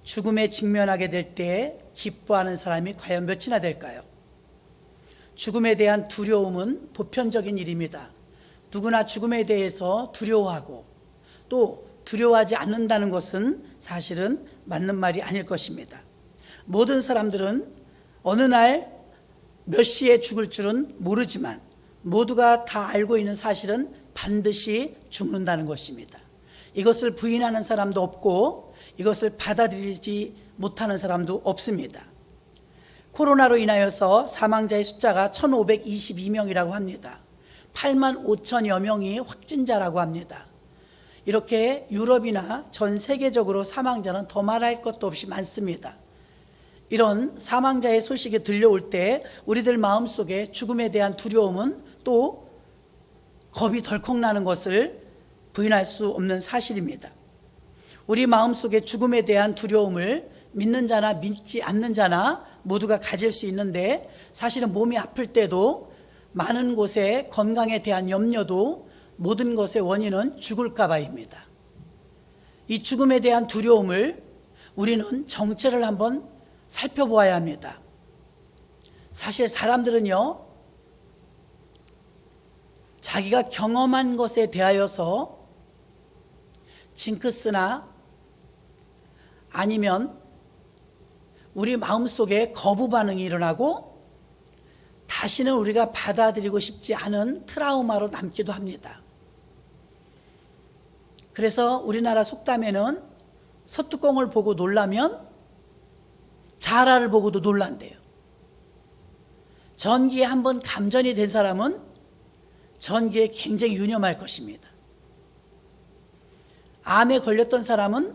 죽음에 직면하게 될 때 기뻐하는 사람이 과연 몇이나 될까요? 죽음에 대한 두려움은 보편적인 일입니다. 누구나 죽음에 대해서 두려워하고 또 두려워하지 않는다는 것은 사실은 맞는 말이 아닐 것입니다. 모든 사람들은 어느 날 몇 시에 죽을 줄은 모르지만 모두가 다 알고 있는 사실은 반드시 죽는다는 것입니다. 이것을 부인하는 사람도 없고 이것을 받아들이지 못하는 사람도 없습니다. 코로나로 인하여서 사망자의 숫자가 1522명이라고 합니다. 8만 5천여 명이 확진자라고 합니다. 이렇게 유럽이나 전 세계적으로 사망자는 더 말할 것도 없이 많습니다. 이런 사망자의 소식이 들려올 때 우리들 마음속에 죽음에 대한 두려움은 또 겁이 덜컥 나는 것을 부인할 수 없는 사실입니다. 우리 마음속에 죽음에 대한 두려움을 믿는 자나 믿지 않는 자나 모두가 가질 수 있는데 사실은 몸이 아플 때도 많은 곳에 건강에 대한 염려도 모든 것의 원인은 죽을까 봐입니다. 이 죽음에 대한 두려움을 우리는 정체를 한번 살펴보아야 합니다. 사실 사람들은요, 자기가 경험한 것에 대하여서 징크스나 아니면 우리 마음속에 거부 반응이 일어나고 다시는 우리가 받아들이고 싶지 않은 트라우마로 남기도 합니다. 그래서 우리나라 속담에는 소뚜껑을 보고 놀라면 자라를 보고도 놀란대요. 전기에 한번 감전이 된 사람은 전기에 굉장히 유념할 것입니다. 암에 걸렸던 사람은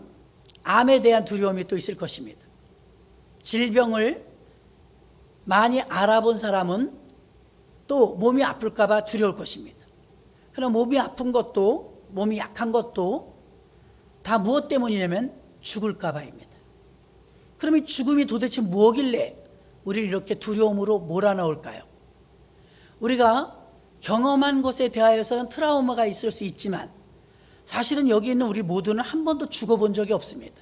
암에 대한 두려움이 또 있을 것입니다. 질병을 많이 알아본 사람은 또 몸이 아플까 봐 두려울 것입니다. 그럼 몸이 아픈 것도 몸이 약한 것도 다 무엇 때문이냐면 죽을까 봐입니다. 그럼 이 죽음이 도대체 뭐길래 우리를 이렇게 두려움으로 몰아넣을까요? 우리가 경험한 것에 대하여서는 트라우마가 있을 수 있지만 사실은 여기 있는 우리 모두는 한 번도 죽어본 적이 없습니다.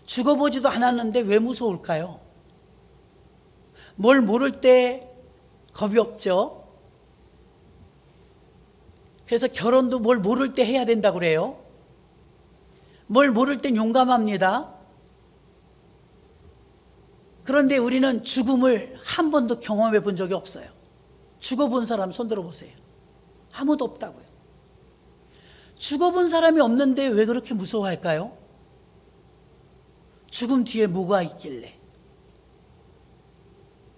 죽어보지도 않았는데 왜 무서울까요? 뭘 모를 때 겁이 없죠. 그래서 결혼도 뭘 모를 때 해야 된다고 그래요. 뭘 모를 땐 용감합니다. 그런데 우리는 죽음을 한 번도 경험해 본 적이 없어요. 죽어본 사람 손 들어보세요. 아무도 없다고요. 죽어본 사람이 없는데 왜 그렇게 무서워할까요? 죽음 뒤에 뭐가 있길래?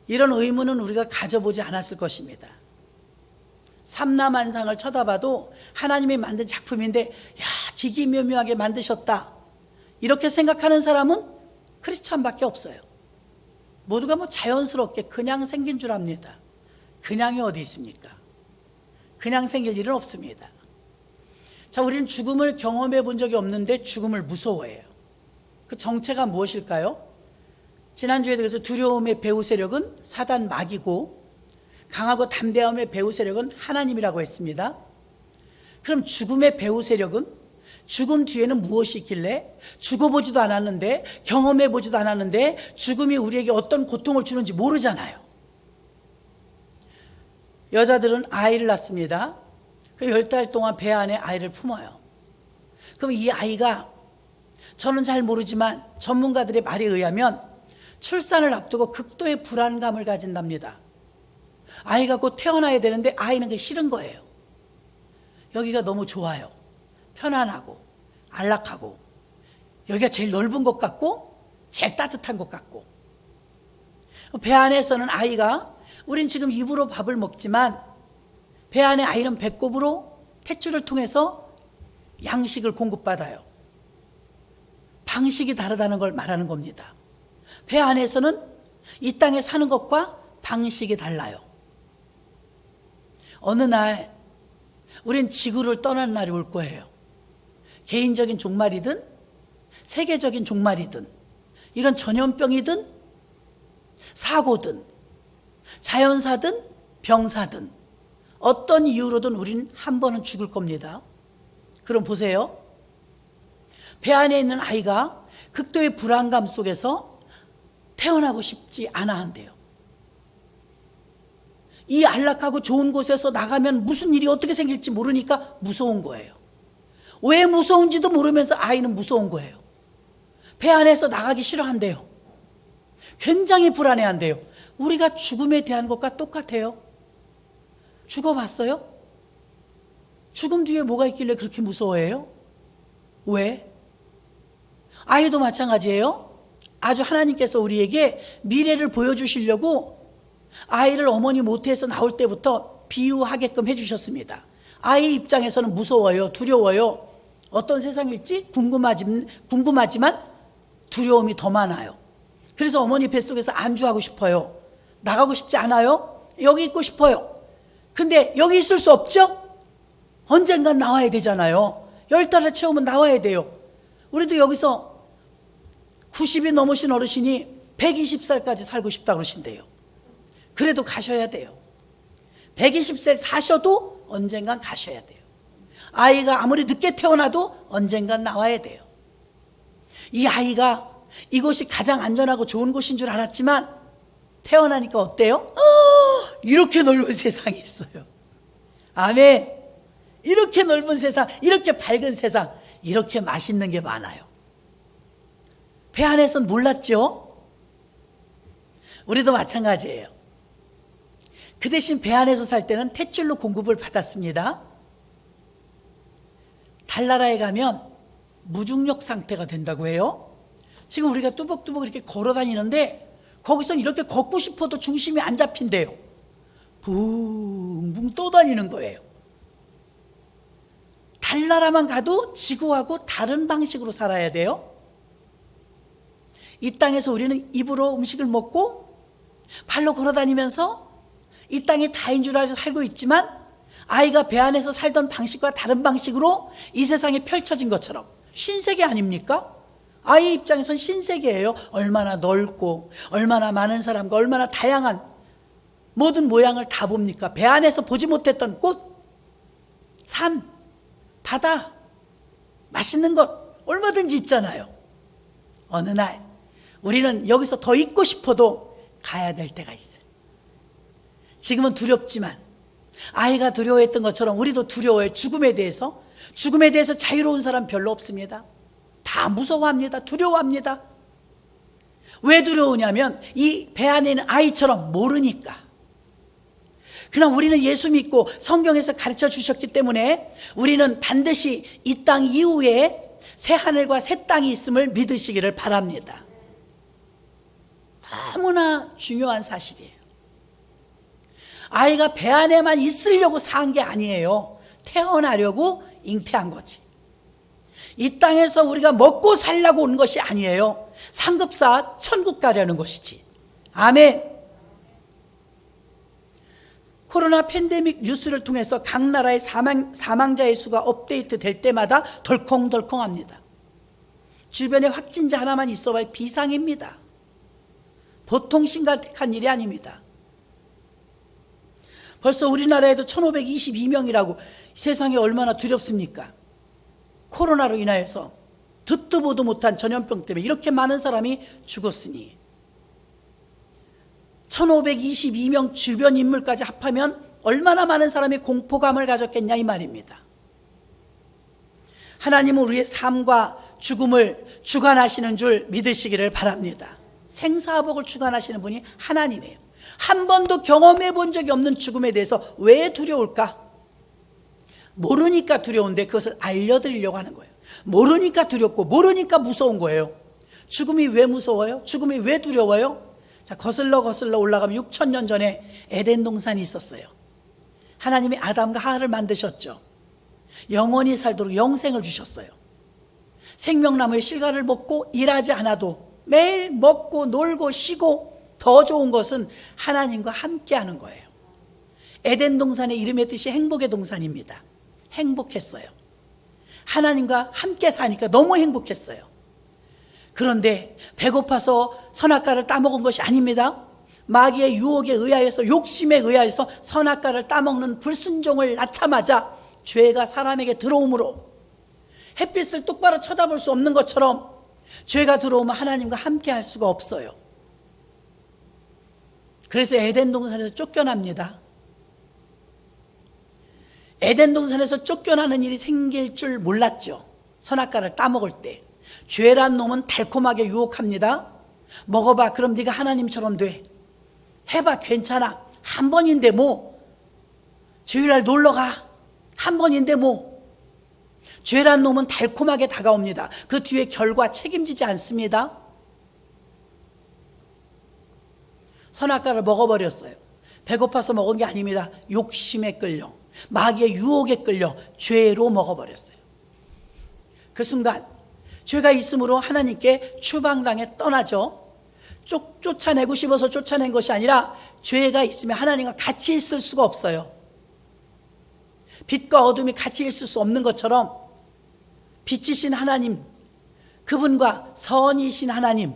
이런 의문은 우리가 가져보지 않았을 것입니다. 삼라만상을 쳐다봐도 하나님이 만든 작품인데 야, 기기묘묘하게 만드셨다 이렇게 생각하는 사람은 크리스찬밖에 없어요. 모두가 자연스럽게 그냥 생긴 줄 압니다. 그냥이 어디 있습니까? 그냥 생길 일은 없습니다. 자, 우리는 죽음을 경험해 본 적이 없는데 죽음을 무서워해요. 그 정체가 무엇일까요? 지난주에도 그래도 두려움의 배후 세력은 사단 마귀고 강하고 담대함의 배후 세력은 하나님이라고 했습니다. 그럼 죽음의 배후 세력은 죽음 뒤에는 무엇이 있길래 죽어보지도 않았는데 경험해보지도 않았는데 죽음이 우리에게 어떤 고통을 주는지 모르잖아요. 여자들은 아이를 낳습니다. 10달 동안 배 안에 아이를 품어요. 그럼 이 아이가 저는 잘 모르지만 전문가들의 말에 의하면 출산을 앞두고 극도의 불안감을 가진답니다. 아이가 곧 태어나야 되는데 아이는 그게 싫은 거예요. 여기가 너무 좋아요. 편안하고 안락하고 여기가 제일 넓은 것 같고 제일 따뜻한 것 같고 배 안에서는 아이가 우린 지금 입으로 밥을 먹지만 배 안에 아이는 배꼽으로 탯줄을 통해서 양식을 공급받아요. 방식이 다르다는 걸 말하는 겁니다. 배 안에서는 이 땅에 사는 것과 방식이 달라요. 어느 날 우린 지구를 떠나는 날이 올 거예요. 개인적인 종말이든 세계적인 종말이든 이런 전염병이든 사고든 자연사든 병사든 어떤 이유로든 우린 한 번은 죽을 겁니다. 그럼 보세요. 배 안에 있는 아이가 극도의 불안감 속에서 태어나고 싶지 않아 한대요. 이 안락하고 좋은 곳에서 나가면 무슨 일이 어떻게 생길지 모르니까 무서운 거예요. 왜 무서운지도 모르면서 아이는 무서운 거예요. 배 안에서 나가기 싫어한대요. 굉장히 불안해한대요. 우리가 죽음에 대한 것과 똑같아요. 죽어봤어요? 죽음 뒤에 뭐가 있길래 그렇게 무서워해요? 왜? 아이도 마찬가지예요. 아주 하나님께서 우리에게 미래를 보여주시려고 아이를 어머니 모태에서 나올 때부터 비유하게끔 해주셨습니다. 아이 입장에서는 무서워요. 두려워요. 어떤 세상일지 궁금하지만 두려움이 더 많아요. 그래서 어머니 뱃속에서 안주하고 싶어요. 나가고 싶지 않아요? 여기 있고 싶어요. 근데 여기 있을 수 없죠? 언젠간 나와야 되잖아요. 10달을 채우면 나와야 돼요. 우리도 여기서 90이 넘으신 어르신이 120살까지 살고 싶다고 그러신대요. 그래도 가셔야 돼요. 120세 사셔도 언젠간 가셔야 돼요. 아이가 아무리 늦게 태어나도 언젠간 나와야 돼요. 이 아이가 이곳이 가장 안전하고 좋은 곳인 줄 알았지만 태어나니까 어때요? 이렇게 넓은 세상이 있어요. 아멘. 이렇게 넓은 세상, 이렇게 밝은 세상, 이렇게 맛있는 게 많아요. 배 안에서는 몰랐죠? 우리도 마찬가지예요. 그 대신 배 안에서 살 때는 탯줄로 공급을 받았습니다. 달나라에 가면 무중력 상태가 된다고 해요. 지금 우리가 뚜벅뚜벅 이렇게 걸어 다니는데 거기선 이렇게 걷고 싶어도 중심이 안 잡힌대요. 붕붕 떠다니는 거예요. 달나라만 가도 지구하고 다른 방식으로 살아야 돼요. 이 땅에서 우리는 입으로 음식을 먹고 발로 걸어 다니면서 이 땅이 다인 줄 알고 살고 있지만 아이가 배 안에서 살던 방식과 다른 방식으로 이 세상에 펼쳐진 것처럼 신세계 아닙니까? 아이 입장에선 신세계예요. 얼마나 넓고 얼마나 많은 사람과 얼마나 다양한 모든 모양을 다 봅니까? 배 안에서 보지 못했던 꽃, 산, 바다, 맛있는 것 얼마든지 있잖아요. 어느 날 우리는 여기서 더 있고 싶어도 가야 될 때가 있어요. 지금은 두렵지만 아이가 두려워했던 것처럼 우리도 두려워해요. 죽음에 대해서 자유로운 사람 별로 없습니다. 다 무서워합니다. 두려워합니다. 왜 두려우냐면 이 배 안에 있는 아이처럼 모르니까. 그러나 우리는 예수 믿고 성경에서 가르쳐 주셨기 때문에 우리는 반드시 이 땅 이후에 새 하늘과 새 땅이 있음을 믿으시기를 바랍니다. 너무나 중요한 사실이에요. 아이가 배 안에만 있으려고 산 게 아니에요. 태어나려고 잉태한 거지. 이 땅에서 우리가 먹고 살려고 온 것이 아니에요. 상급사 천국 가려는 것이지. 아멘. 코로나 팬데믹 뉴스를 통해서 각 나라의 사망자의 수가 업데이트 될 때마다 덜컹덜컹합니다. 주변에 확진자 하나만 있어봐야 비상입니다. 보통 심각한 일이 아닙니다. 벌써 우리나라에도 1522명이라고 세상에 얼마나 두렵습니까? 코로나로 인하여서 듣도 보도 못한 전염병 때문에 이렇게 많은 사람이 죽었으니 1522명 주변 인물까지 합하면 얼마나 많은 사람이 공포감을 가졌겠냐 이 말입니다. 하나님은 우리의 삶과 죽음을 주관하시는 줄 믿으시기를 바랍니다. 생사화복을 주관하시는 분이 하나님이에요. 한 번도 경험해 본 적이 없는 죽음에 대해서 왜 두려울까? 모르니까 두려운데 그것을 알려드리려고 하는 거예요. 모르니까 두렵고 모르니까 무서운 거예요. 죽음이 왜 무서워요? 죽음이 왜 두려워요? 자, 거슬러 올라가면 6,000년 전에 에덴 동산이 있었어요. 하나님이 아담과 하와를 만드셨죠. 영원히 살도록 영생을 주셨어요. 생명나무의 실과를 먹고 일하지 않아도 매일 먹고 놀고 쉬고 더 좋은 것은 하나님과 함께하는 거예요. 에덴 동산의 이름의 뜻이 행복의 동산입니다. 행복했어요. 하나님과 함께 사니까 너무 행복했어요. 그런데 배고파서 선악과를 따먹은 것이 아닙니다. 마귀의 유혹에 의하여서 욕심에 의하여서 선악과를 따먹는 불순종을 낳자마자 죄가 사람에게 들어오므로 햇빛을 똑바로 쳐다볼 수 없는 것처럼 죄가 들어오면 하나님과 함께 할 수가 없어요. 그래서 에덴 동산에서 쫓겨납니다. 에덴 동산에서 쫓겨나는 일이 생길 줄 몰랐죠. 선악과를 따먹을 때 죄란 놈은 달콤하게 유혹합니다. 먹어봐, 그럼 네가 하나님처럼 돼. 해봐, 괜찮아. 한 번인데 뭐. 주일날 놀러가. 한 번인데 뭐. 죄란 놈은 달콤하게 다가옵니다. 그 뒤에 결과 책임지지 않습니다. 선악과를 먹어버렸어요. 배고파서 먹은 게 아닙니다. 욕심에 끌려, 마귀의 유혹에 끌려 죄로 먹어버렸어요. 그 순간 죄가 있으므로 하나님께 추방당해 떠나죠. 쫓아내고 싶어서 쫓아낸 것이 아니라 죄가 있으면 하나님과 같이 있을 수가 없어요. 빛과 어둠이 같이 있을 수 없는 것처럼 빛이신 하나님, 그분과 선이신 하나님,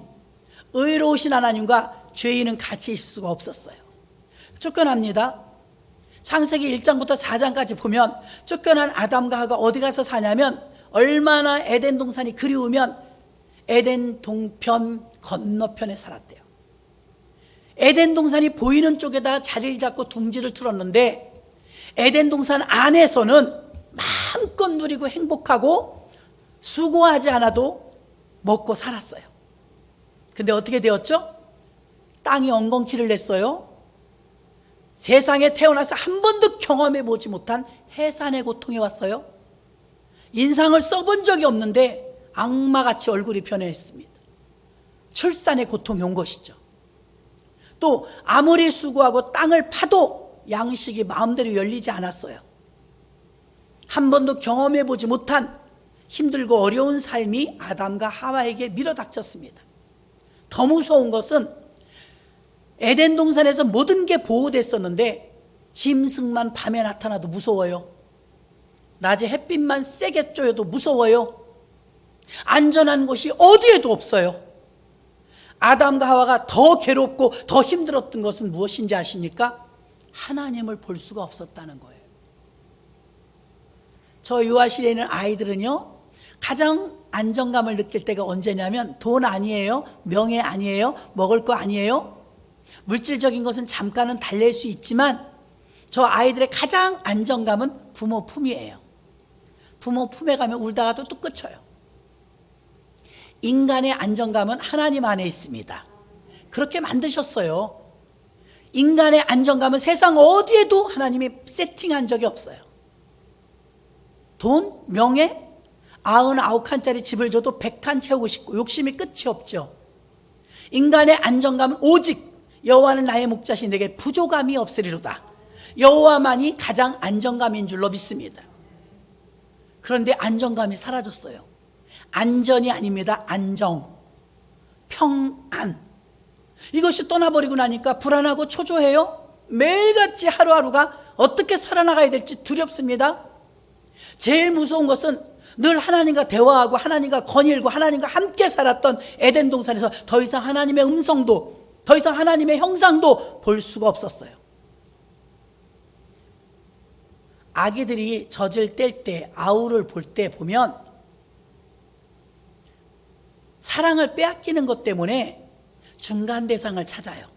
의로우신 하나님과 죄인은 같이 있을 수가 없었어요. 쫓겨납니다. 창세기 1장부터 4장까지 보면 쫓겨난 아담과 하와가 어디 가서 사냐면, 얼마나 에덴 동산이 그리우면 에덴 동편 건너편에 살았대요. 에덴 동산이 보이는 쪽에다 자리를 잡고 둥지를 틀었는데, 에덴 동산 안에서는 마음껏 누리고 행복하고 수고하지 않아도 먹고 살았어요. 근데 어떻게 되었죠? 땅이 엉겅퀴를 냈어요. 세상에 태어나서 한 번도 경험해 보지 못한 해산의 고통이 왔어요. 인상을 써본 적이 없는데 악마같이 얼굴이 변해있습니다. 출산의 고통이 온 것이죠. 또 아무리 수고하고 땅을 파도 양식이 마음대로 열리지 않았어요. 한 번도 경험해 보지 못한 힘들고 어려운 삶이 아담과 하와에게 밀어닥쳤습니다. 더 무서운 것은 에덴 동산에서 모든 게 보호됐었는데 짐승만 밤에 나타나도 무서워요. 낮에 햇빛만 세게 쬐어도 무서워요. 안전한 곳이 어디에도 없어요. 아담과 하와가 더 괴롭고 더 힘들었던 것은 무엇인지 아십니까? 하나님을 볼 수가 없었다는 거예요. 저 유아실에 있는 아이들은요, 가장 안정감을 느낄 때가 언제냐면 돈 아니에요, 명예 아니에요, 먹을 거 아니에요. 물질적인 것은 잠깐은 달랠 수 있지만 저 아이들의 가장 안정감은 부모 품이에요. 부모 품에 가면 울다가도 뚝 그쳐요. 인간의 안정감은 하나님 안에 있습니다. 그렇게 만드셨어요. 인간의 안정감은 세상 어디에도 하나님이 세팅한 적이 없어요. 돈, 명예, 99칸짜리 집을 줘도 100칸 채우고 싶고 욕심이 끝이 없죠. 인간의 안정감은 오직 여호와는 나의 목자시 내게 부족함이 없으리로다. 여호와만이 가장 안정감인 줄로 믿습니다. 그런데 안정감이 사라졌어요. 안전이 아닙니다. 안정, 평안. 이것이 떠나버리고 나니까 불안하고 초조해요. 매일같이 하루하루가 어떻게 살아나가야 될지 두렵습니다. 제일 무서운 것은 늘 하나님과 대화하고 하나님과 거닐고 하나님과 함께 살았던 에덴 동산에서 더 이상 하나님의 음성도, 더 이상 하나님의 형상도 볼 수가 없었어요. 아기들이 젖을 뗄 때, 아우를 볼 때 보면 사랑을 빼앗기는 것 때문에 중간 대상을 찾아요.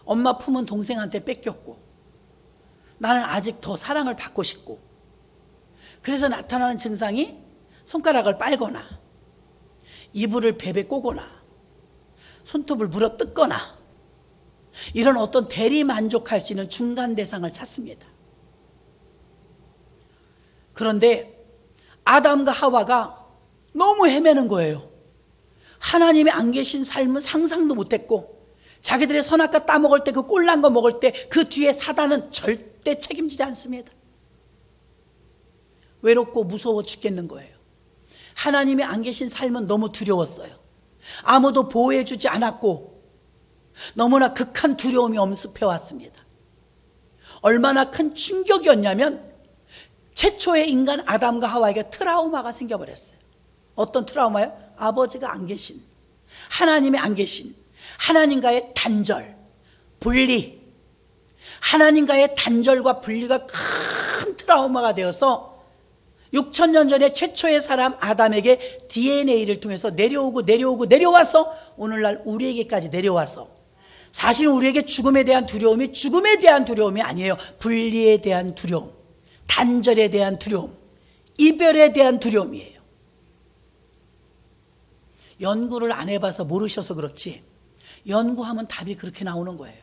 엄마 품은 동생한테 뺏겼고 나는 아직 더 사랑을 받고 싶고, 그래서 나타나는 증상이 손가락을 빨거나 이불을 베베 꼬거나 손톱을 물어 뜯거나 이런 어떤 대리 만족할 수 있는 중간 대상을 찾습니다. 그런데 아담과 하와가 너무 헤매는 거예요. 하나님이 안 계신 삶은 상상도 못했고, 자기들의 선악과 따먹을 때, 그 꼴난 거 먹을 때 그 뒤에 사단은 절대 책임지지 않습니다. 외롭고 무서워 죽겠는 거예요. 하나님이 안 계신 삶은 너무 두려웠어요. 아무도 보호해 주지 않았고 너무나 극한 두려움이 엄습해 왔습니다. 얼마나 큰 충격이었냐면 최초의 인간 아담과 하와에게 트라우마가 생겨버렸어요. 어떤 트라우마요? 아버지가 안 계신, 하나님이 안 계신, 하나님과의 단절, 분리, 하나님과의 단절과 분리가 큰 트라우마가 되어서 6,000년 전에 최초의 사람 아담에게 DNA를 통해서 내려와서 오늘날 우리에게까지 내려와서, 사실 우리에게 죽음에 대한 두려움이 아니에요. 분리에 대한 두려움, 단절에 대한 두려움, 이별에 대한 두려움이에요. 연구를 안 해봐서 모르셔서 그렇지, 연구하면 답이 그렇게 나오는 거예요.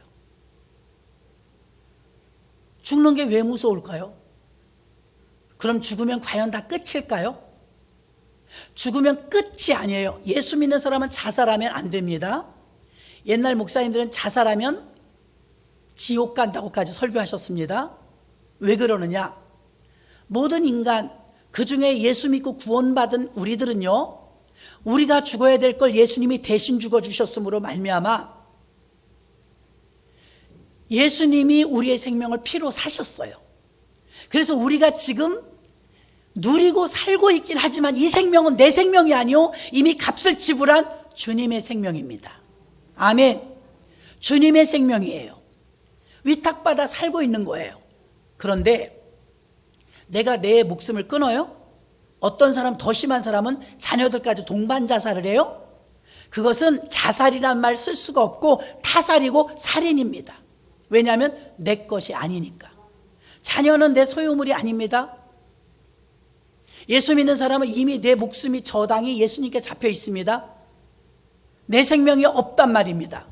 죽는 게 왜 무서울까요? 그럼 죽으면 과연 다 끝일까요? 죽으면 끝이 아니에요. 예수 믿는 사람은 자살하면 안 됩니다. 옛날 목사님들은 자살하면 지옥 간다고까지 설교하셨습니다. 왜 그러느냐? 모든 인간, 그 중에 예수 믿고 구원받은 우리들은요, 우리가 죽어야 될 걸 예수님이 대신 죽어주셨으므로 말미암아 예수님이 우리의 생명을 피로 사셨어요. 그래서 우리가 지금 누리고 살고 있긴 하지만 이 생명은 내 생명이 아니요, 이미 값을 지불한 주님의 생명입니다. 아멘. 주님의 생명이에요. 위탁받아 살고 있는 거예요. 그런데 내가 내 목숨을 끊어요? 어떤 사람, 더 심한 사람은 자녀들까지 동반 자살을 해요? 그것은 자살이란 말 쓸 수가 없고 타살이고 살인입니다. 왜냐하면 내 것이 아니니까. 자녀는 내 소유물이 아닙니다. 예수 믿는 사람은 이미 내 목숨이 저당이 예수님께 잡혀 있습니다. 내 생명이 없단 말입니다.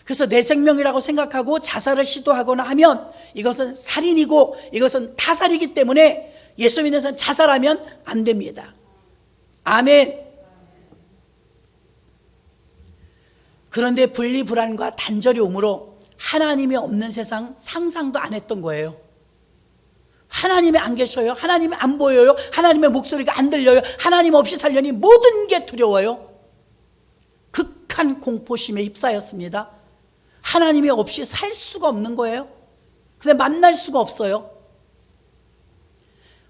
그래서 내 생명이라고 생각하고 자살을 시도하거나 하면 이것은 살인이고 이것은 타살이기 때문에 예수 믿는 사람 자살하면 안 됩니다. 아멘. 그런데 분리불안과 단절이 오므로 하나님이 없는 세상 상상도 안 했던 거예요. 하나님이 안 계셔요. 하나님이 안 보여요. 하나님의 목소리가 안 들려요. 하나님 없이 살려니 모든 게 두려워요. 극한 공포심에 휩싸였습니다. 하나님이 없이 살 수가 없는 거예요. 근데 만날 수가 없어요.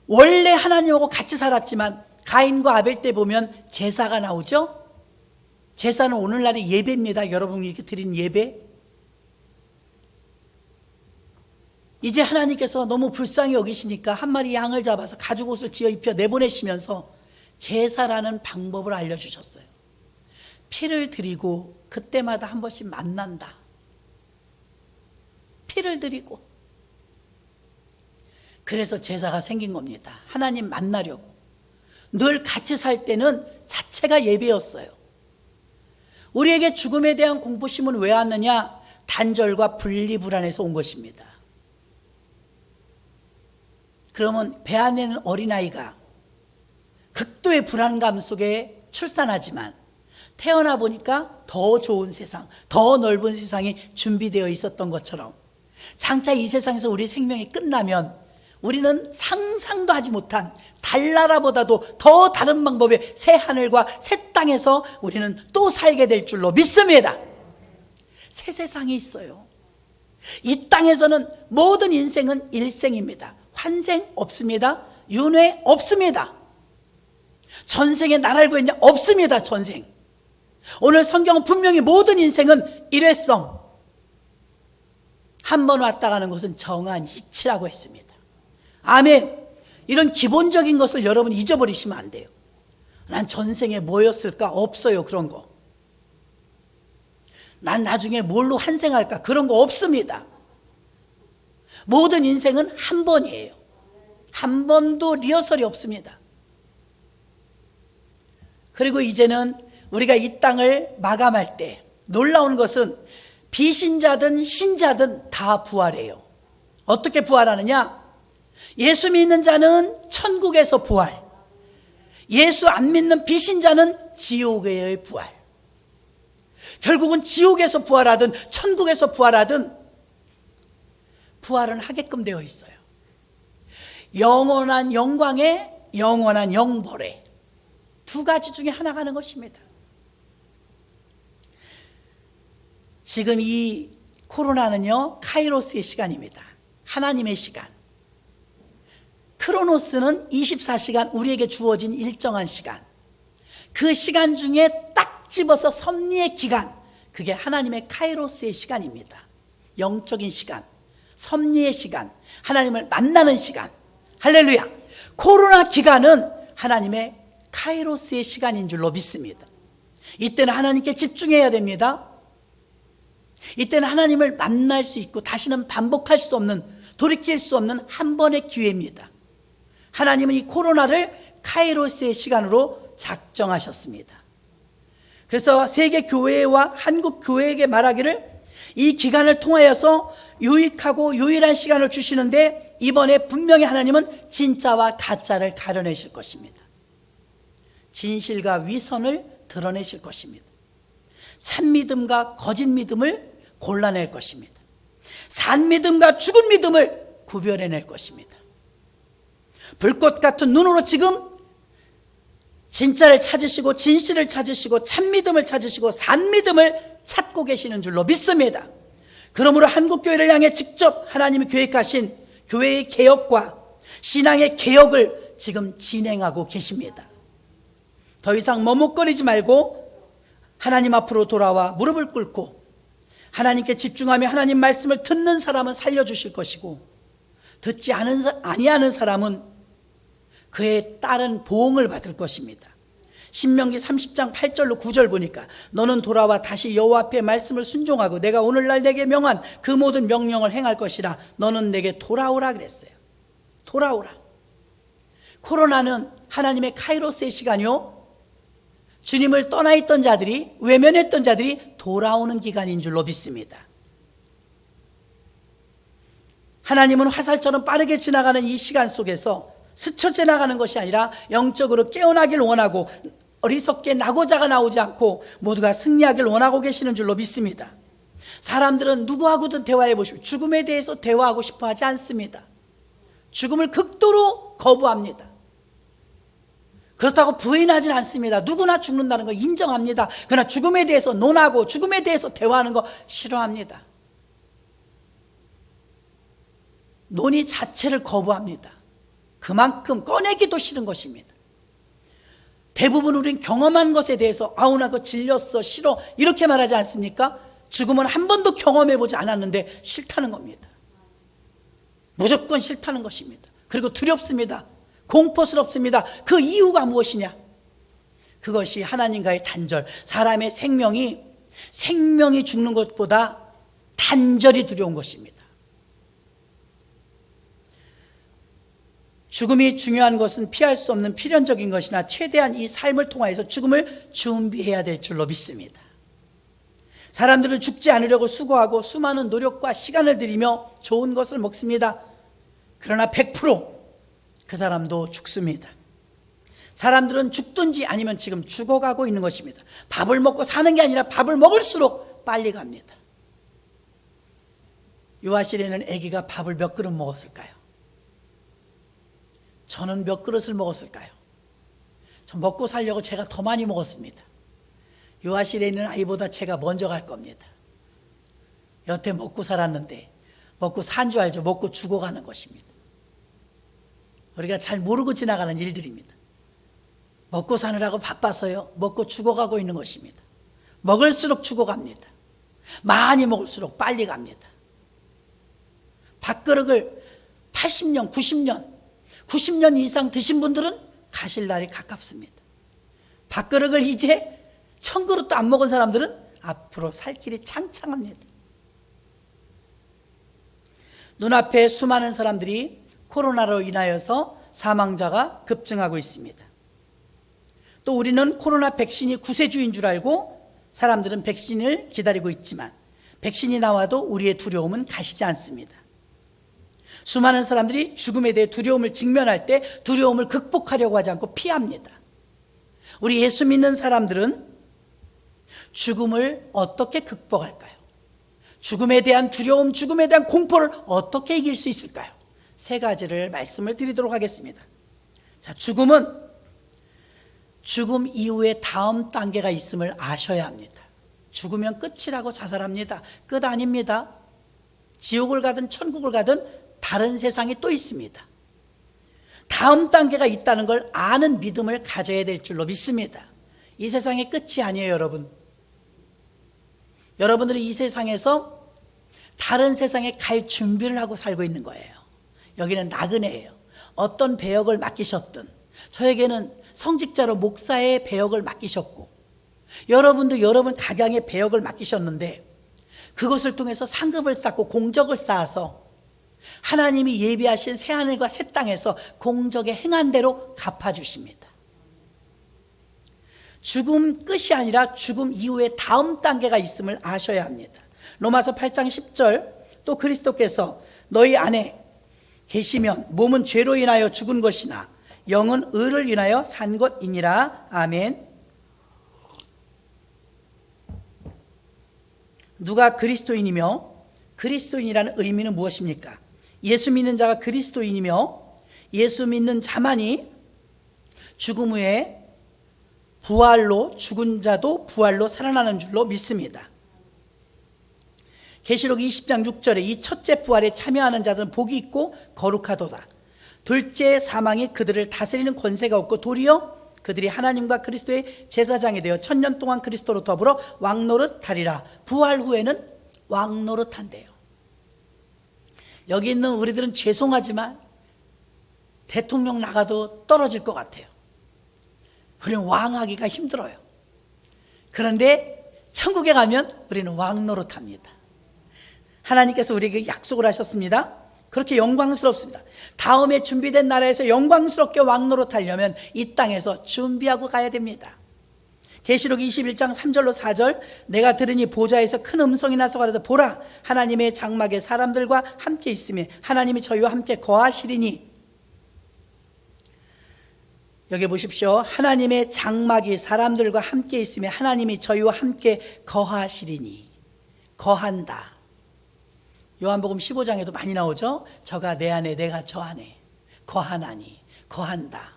원래 하나님하고 같이 살았지만 가인과 아벨 때 보면 제사가 나오죠. 제사는 오늘날의 예배입니다. 여러분이 이렇게 드린 예배. 이제 하나님께서 너무 불쌍히 여기시니까 한 마리 양을 잡아서 가죽옷을 지어 입혀 내보내시면서 제사라는 방법을 알려주셨어요. 피를 드리고 그때마다 한 번씩 만난다. 피를 드리고. 그래서 제사가 생긴 겁니다. 하나님 만나려고. 늘 같이 살 때는 자체가 예배였어요. 우리에게 죽음에 대한 공포심은 왜 왔느냐? 단절과 분리불안에서 온 것입니다. 그러면 배 안에 있는 어린아이가 극도의 불안감 속에 출산하지만 태어나 보니까 더 좋은 세상, 더 넓은 세상이 준비되어 있었던 것처럼 장차 이 세상에서 우리 생명이 끝나면 우리는 상상도 하지 못한 달나라보다도 더 다른 방법의 새 하늘과 새 땅에서 우리는 또 살게 될 줄로 믿습니다. 새 세상이 있어요. 이 땅에서는 모든 인생은 일생입니다. 환생 없습니다. 윤회 없습니다. 전생에 나라를 구했냐? 없습니다. 전생. 오늘 성경은 분명히 모든 인생은 일회성, 한 번 왔다 가는 것은 정한 이치라고 했습니다. 아멘. 이런 기본적인 것을 여러분 잊어버리시면 안 돼요. 난 전생에 뭐였을까? 없어요. 그런 거. 난 나중에 뭘로 환생할까? 그런 거 없습니다. 모든 인생은 한 번이에요. 한 번도 리허설이 없습니다. 그리고 이제는 우리가 이 땅을 마감할 때 놀라운 것은 비신자든 신자든 다 부활해요. 어떻게 부활하느냐? 예수 믿는 자는 천국에서 부활, 예수 안 믿는 비신자는 지옥의 부활. 결국은 지옥에서 부활하든 천국에서 부활하든 부활은 하게끔 되어 있어요. 영원한 영광에 영원한 영벌에 두 가지 중에 하나가 하는 것입니다. 지금 이 코로나는요, 카이로스의 시간입니다. 하나님의 시간. 크로노스는 24시간 우리에게 주어진 일정한 시간. 그 시간 중에 딱 집어서 섭리의 기간, 그게 하나님의 카이로스의 시간입니다. 영적인 시간, 섭리의 시간, 하나님을 만나는 시간. 할렐루야. 코로나 기간은 하나님의 카이로스의 시간인 줄로 믿습니다. 이때는 하나님께 집중해야 됩니다. 이때는 하나님을 만날 수 있고 다시는 반복할 수 없는, 돌이킬 수 없는 한 번의 기회입니다. 하나님은 이 코로나를 카이로스의 시간으로 작정하셨습니다. 그래서 세계 교회와 한국 교회에게 말하기를 이 기간을 통하여서 유익하고 유일한 시간을 주시는데 이번에 분명히 하나님은 진짜와 가짜를 가려내실 것입니다. 진실과 위선을 드러내실 것입니다. 참 믿음과 거짓 믿음을 골라낼 것입니다. 산 믿음과 죽은 믿음을 구별해낼 것입니다. 불꽃 같은 눈으로 지금 진짜를 찾으시고 진실을 찾으시고 참 믿음을 찾으시고 산 믿음을 찾고 계시는 줄로 믿습니다. 그러므로 한국교회를 향해 직접 하나님이 계획하신 교회의 개혁과 신앙의 개혁을 지금 진행하고 계십니다. 더 이상 머뭇거리지 말고 하나님 앞으로 돌아와 무릎을 꿇고 하나님께 집중하며 하나님 말씀을 듣는 사람은 살려주실 것이고 듣지 아니하는 사람은 그에 따른 보응을 받을 것입니다. 신명기 30장 8절로 9절 보니까 너는 돌아와 다시 여호와 앞에 말씀을 순종하고 내가 오늘날 내게 명한 그 모든 명령을 행할 것이라. 너는 내게 돌아오라 그랬어요. 돌아오라. 코로나는 하나님의 카이로스의 시간이요, 주님을 떠나 있던 자들이, 외면했던 자들이 돌아오는 기간인 줄로 믿습니다. 하나님은 화살처럼 빠르게 지나가는 이 시간 속에서 스쳐 지나가는 것이 아니라 영적으로 깨어나길 원하고 어리석게 나고자가 나오지 않고 모두가 승리하길 원하고 계시는 줄로 믿습니다. 사람들은 누구하고든 대화해 보시고 죽음에 대해서 대화하고 싶어 하지 않습니다. 죽음을 극도로 거부합니다. 그렇다고 부인하진 않습니다. 누구나 죽는다는 거 인정합니다. 그러나 죽음에 대해서 논하고 죽음에 대해서 대화하는 거 싫어합니다. 논의 자체를 거부합니다. 그만큼 꺼내기도 싫은 것입니다. 대부분 우린 경험한 것에 대해서 아우 나 그거 질렸어, 싫어 이렇게 말하지 않습니까? 죽음은 한 번도 경험해보지 않았는데 싫다는 겁니다. 무조건 싫다는 것입니다. 그리고 두렵습니다. 공포스럽습니다. 그 이유가 무엇이냐? 그것이 하나님과의 단절, 사람의 생명이 죽는 것보다 단절이 두려운 것입니다. 죽음이 중요한 것은 피할 수 없는 필연적인 것이나 최대한 이 삶을 통하여서 죽음을 준비해야 될 줄로 믿습니다. 사람들은 죽지 않으려고 수고하고 수많은 노력과 시간을 들이며 좋은 것을 먹습니다. 그러나 100% 그 사람도 죽습니다. 사람들은 죽든지 아니면 지금 죽어가고 있는 것입니다. 밥을 먹고 사는 게 아니라 밥을 먹을수록 빨리 갑니다. 요아실에는 아기가 밥을 몇 그릇 먹었을까요? 저는 몇 그릇을 먹었을까요? 저 먹고 살려고 제가 더 많이 먹었습니다. 요아실에 있는 아이보다 제가 먼저 갈 겁니다. 여태 먹고 살았는데 먹고 산 줄 알죠? 먹고 죽어가는 것입니다. 우리가 잘 모르고 지나가는 일들입니다. 먹고 사느라고 바빠서요, 먹고 죽어가고 있는 것입니다. 먹을수록 죽어갑니다. 많이 먹을수록 빨리 갑니다. 밥그릇을 80년, 90년 이상 드신 분들은 가실 날이 가깝습니다. 밥그릇을 이제 1000그릇도 안 먹은 사람들은 앞으로 살 길이 창창합니다. 눈앞에 수많은 사람들이 코로나로 인하여서 사망자가 급증하고 있습니다. 또 우리는 코로나 백신이 구세주인 줄 알고 사람들은 백신을 기다리고 있지만 백신이 나와도 우리의 두려움은 가시지 않습니다. 수많은 사람들이 죽음에 대해 두려움을 직면할 때 두려움을 극복하려고 하지 않고 피합니다. 우리 예수 믿는 사람들은 죽음을 어떻게 극복할까요? 죽음에 대한 두려움, 죽음에 대한 공포를 어떻게 이길 수 있을까요? 3가지를 말씀을 드리도록 하겠습니다. 자, 죽음 이후에 다음 단계가 있음을 아셔야 합니다. 죽으면 끝이라고 자살합니다. 끝 아닙니다. 지옥을 가든 천국을 가든 다른 세상이 또 있습니다. 다음 단계가 있다는 걸 아는 믿음을 가져야 될 줄로 믿습니다. 이 세상의 끝이 아니에요, 여러분. 여러분들은 이 세상에서 다른 세상에 갈 준비를 하고 살고 있는 거예요. 여기는 나그네예요. 어떤 배역을 맡기셨든, 저에게는 성직자로 목사의 배역을 맡기셨고, 여러분도 여러분 각양의 배역을 맡기셨는데, 그것을 통해서 상급을 쌓고 공적을 쌓아서 하나님이 예비하신 새하늘과 새 땅에서 공적에 행한 대로 갚아주십니다. 죽음 끝이 아니라 죽음 이후에 다음 단계가 있음을 아셔야 합니다. 로마서 8장 10절, 또 그리스도께서 너희 안에 계시면 몸은 죄로 인하여 죽은 것이나 영은 의를 인하여 산 것이니라. 아멘. 누가 그리스도인이며, 그리스도인이라는 의미는 무엇입니까? 예수 믿는 자가 그리스도인이며 예수 믿는 자만이 죽음 후에 부활로, 죽은 자도 부활로 살아나는 줄로 믿습니다. 계시록 20장 6절에 이 첫째 부활에 참여하는 자들은 복이 있고 거룩하도다. 둘째 사망이 그들을 다스리는 권세가 없고 도리어 그들이 하나님과 그리스도의 제사장이 되어 1000년 동안 그리스도로 더불어 왕노릇하리라. 부활 후에는 왕노릇한대요. 여기 있는 우리들은 죄송하지만 대통령 나가도 떨어질 것 같아요. 우리는 왕하기가 힘들어요. 그런데 천국에 가면 우리는 왕노릇합니다. 하나님께서 우리에게 약속을 하셨습니다. 그렇게 영광스럽습니다. 다음에 준비된 나라에서 영광스럽게 왕노릇하려면 이 땅에서 준비하고 가야 됩니다. 계시록 21장 3절로 4절, 내가 들으니 보좌에서 큰 음성이 나서 가로되 보라, 하나님의 장막에 사람들과 함께 있으며 하나님이 저희와 함께 거하시리니. 여기 보십시오. 하나님의 장막이 사람들과 함께 있으며 하나님이 저희와 함께 거하시리니. 거한다. 요한복음 15장에도 많이 나오죠. 저가 내 안에 내가 저 안에 거하나니, 거한다.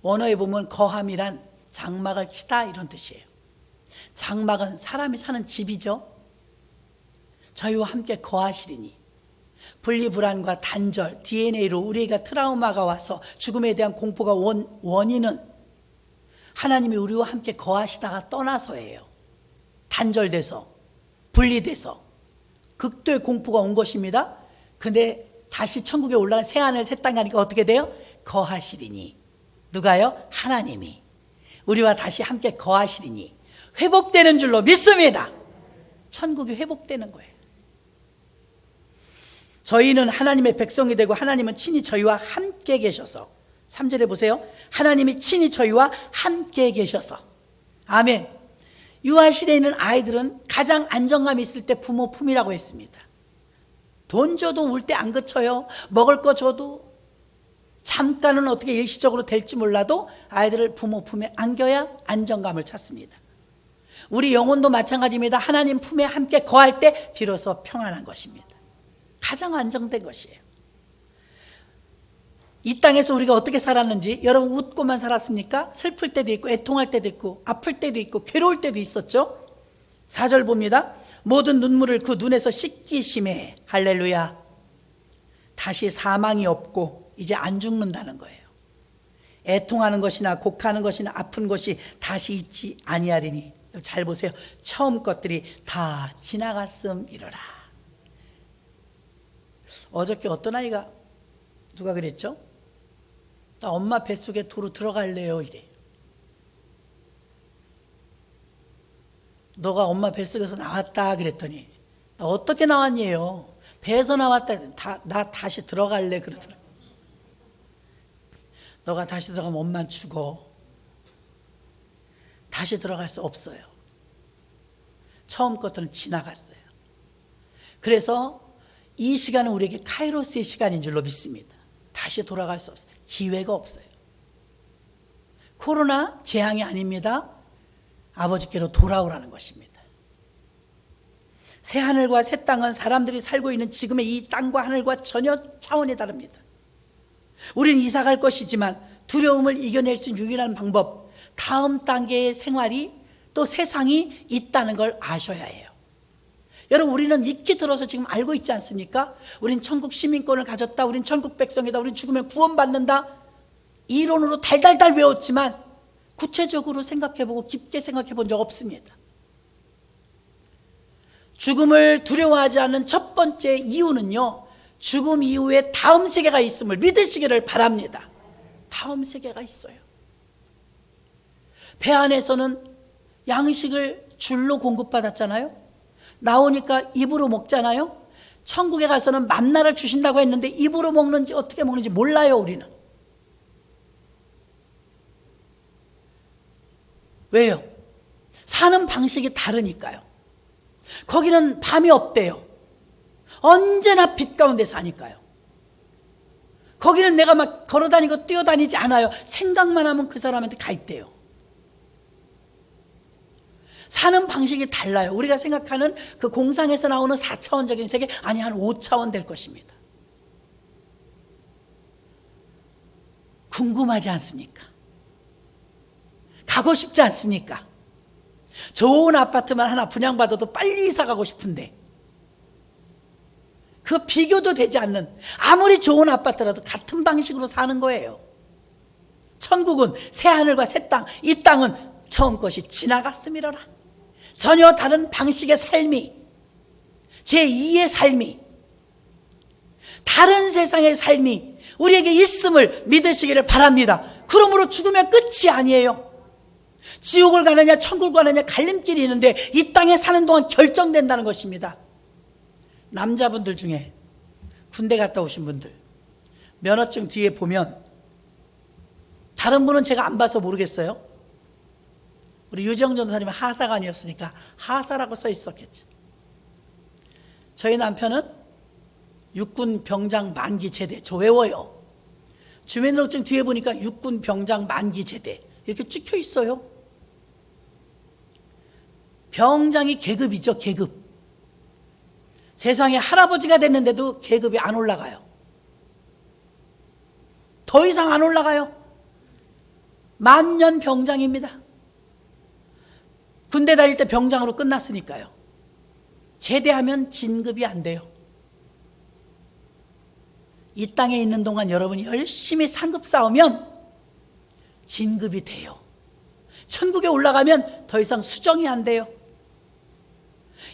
원어에 보면 거함이란 장막을 치다 이런 뜻이에요. 장막은 사람이 사는 집이죠. 저희와 함께 거하시리니. 분리불안과 단절, DNA로 우리가 트라우마가 와서 죽음에 대한 공포가 원인은 하나님이 우리와 함께 거하시다가 떠나서예요. 단절돼서, 분리돼서 극도의 공포가 온 것입니다. 근데 다시 천국에 올라간 새하늘 새 땅 가니까 어떻게 돼요? 거하시리니. 누가요? 하나님이 우리와 다시 함께 거하시리니. 회복되는 줄로 믿습니다. 천국이 회복되는 거예요. 저희는 하나님의 백성이 되고 하나님은 친히 저희와 함께 계셔서, 3절에 보세요. 하나님이 친히 저희와 함께 계셔서. 아멘. 유아실에 있는 아이들은 가장 안정감이 있을 때 부모 품이라고 했습니다. 돈 줘도 울 때 안 그쳐요. 먹을 거 줘도 잠깐은 어떻게 일시적으로 될지 몰라도 아이들을 부모 품에 안겨야 안정감을 찾습니다. 우리 영혼도 마찬가지입니다. 하나님 품에 함께 거할 때 비로소 평안한 것입니다. 가장 안정된 것이에요. 이 땅에서 우리가 어떻게 살았는지, 여러분 웃고만 살았습니까? 슬플 때도 있고 애통할 때도 있고 아플 때도 있고 괴로울 때도 있었죠. 4절 봅니다. 모든 눈물을 그 눈에서 씻기심에. 할렐루야. 다시 사망이 없고 이제 안 죽는다는 거예요. 애통하는 것이나 곡하는 것이나 아픈 것이 다시 있지 아니하리니. 잘 보세요. 처음 것들이 다 지나갔음이로라. 어저께 어떤 아이가, 누가 그랬죠? 나 엄마 뱃속에 도로 들어갈래요 이래. 너가 엄마 뱃속에서 나왔다 그랬더니 나 어떻게 나왔니요? 배에서 나왔다. 나 다시 들어갈래 그러더라. 너가 다시 들어가면 엄마는 죽어. 다시 들어갈 수 없어요. 처음 것들은 지나갔어요. 그래서 이 시간은 우리에게 카이로스의 시간인 줄로 믿습니다. 다시 돌아갈 수 없어요. 기회가 없어요. 코로나 재앙이 아닙니다. 아버지께로 돌아오라는 것입니다. 새 하늘과 새 땅은 사람들이 살고 있는 지금의 이 땅과 하늘과 전혀 차원이 다릅니다. 우리는 이사 갈 것이지만 두려움을 이겨낼 수 있는 유일한 방법, 다음 단계의 생활이 또 세상이 있다는 걸 아셔야 해요. 여러분, 우리는 익히 들어서 지금 알고 있지 않습니까? 우린 천국 시민권을 가졌다, 우린 천국 백성이다, 우린 죽으면 구원받는다, 이론으로 달달달 외웠지만 구체적으로 생각해보고 깊게 생각해본 적 없습니다. 죽음을 두려워하지 않는 첫 번째 이유는요, 죽음 이후에 다음 세계가 있음을 믿으시기를 바랍니다. 다음 세계가 있어요. 배 안에서는 양식을 줄로 공급받았잖아요. 나오니까 입으로 먹잖아요. 천국에 가서는 만나를 주신다고 했는데 입으로 먹는지 어떻게 먹는지 몰라요, 우리는. 왜요? 사는 방식이 다르니까요. 거기는 밤이 없대요. 언제나 빛 가운데 사니까요. 거기는 내가 막 걸어다니고 뛰어다니지 않아요. 생각만 하면 그 사람한테 가 있대요. 사는 방식이 달라요. 우리가 생각하는 그 공상에서 나오는 4차원적인 세계, 아니 한 5차원 될 것입니다. 궁금하지 않습니까? 가고 싶지 않습니까? 좋은 아파트만 하나 분양받아도 빨리 이사 가고 싶은데, 그 비교도 되지 않는, 아무리 좋은 아파트라도 같은 방식으로 사는 거예요. 천국은 새 하늘과 새 땅, 이 땅은 처음 것이 지나갔음이로라. 전혀 다른 방식의 삶이, 제2의 삶이, 다른 세상의 삶이 우리에게 있음을 믿으시기를 바랍니다. 그러므로 죽으면 끝이 아니에요. 지옥을 가느냐 천국을 가느냐 갈림길이 있는데 이 땅에 사는 동안 결정된다는 것입니다. 남자분들 중에 군대 갔다 오신 분들 면허증 뒤에 보면, 다른 분은 제가 안 봐서 모르겠어요. 우리 유정 전도사님은 하사관이었으니까 하사라고 써 있었겠지. 저희 남편은 육군 병장 만기 제대, 저 외워요. 주민등록증 뒤에 보니까 육군 병장 만기 제대 이렇게 찍혀 있어요. 병장이 계급이죠, 계급. 세상에 할아버지가 됐는데도 계급이 안 올라가요. 더 이상 안 올라가요. 만년 병장입니다. 군대 다닐 때 병장으로 끝났으니까요. 제대하면 진급이 안 돼요. 이 땅에 있는 동안 여러분이 열심히 상급 쌓으면 진급이 돼요. 천국에 올라가면 더 이상 수정이 안 돼요.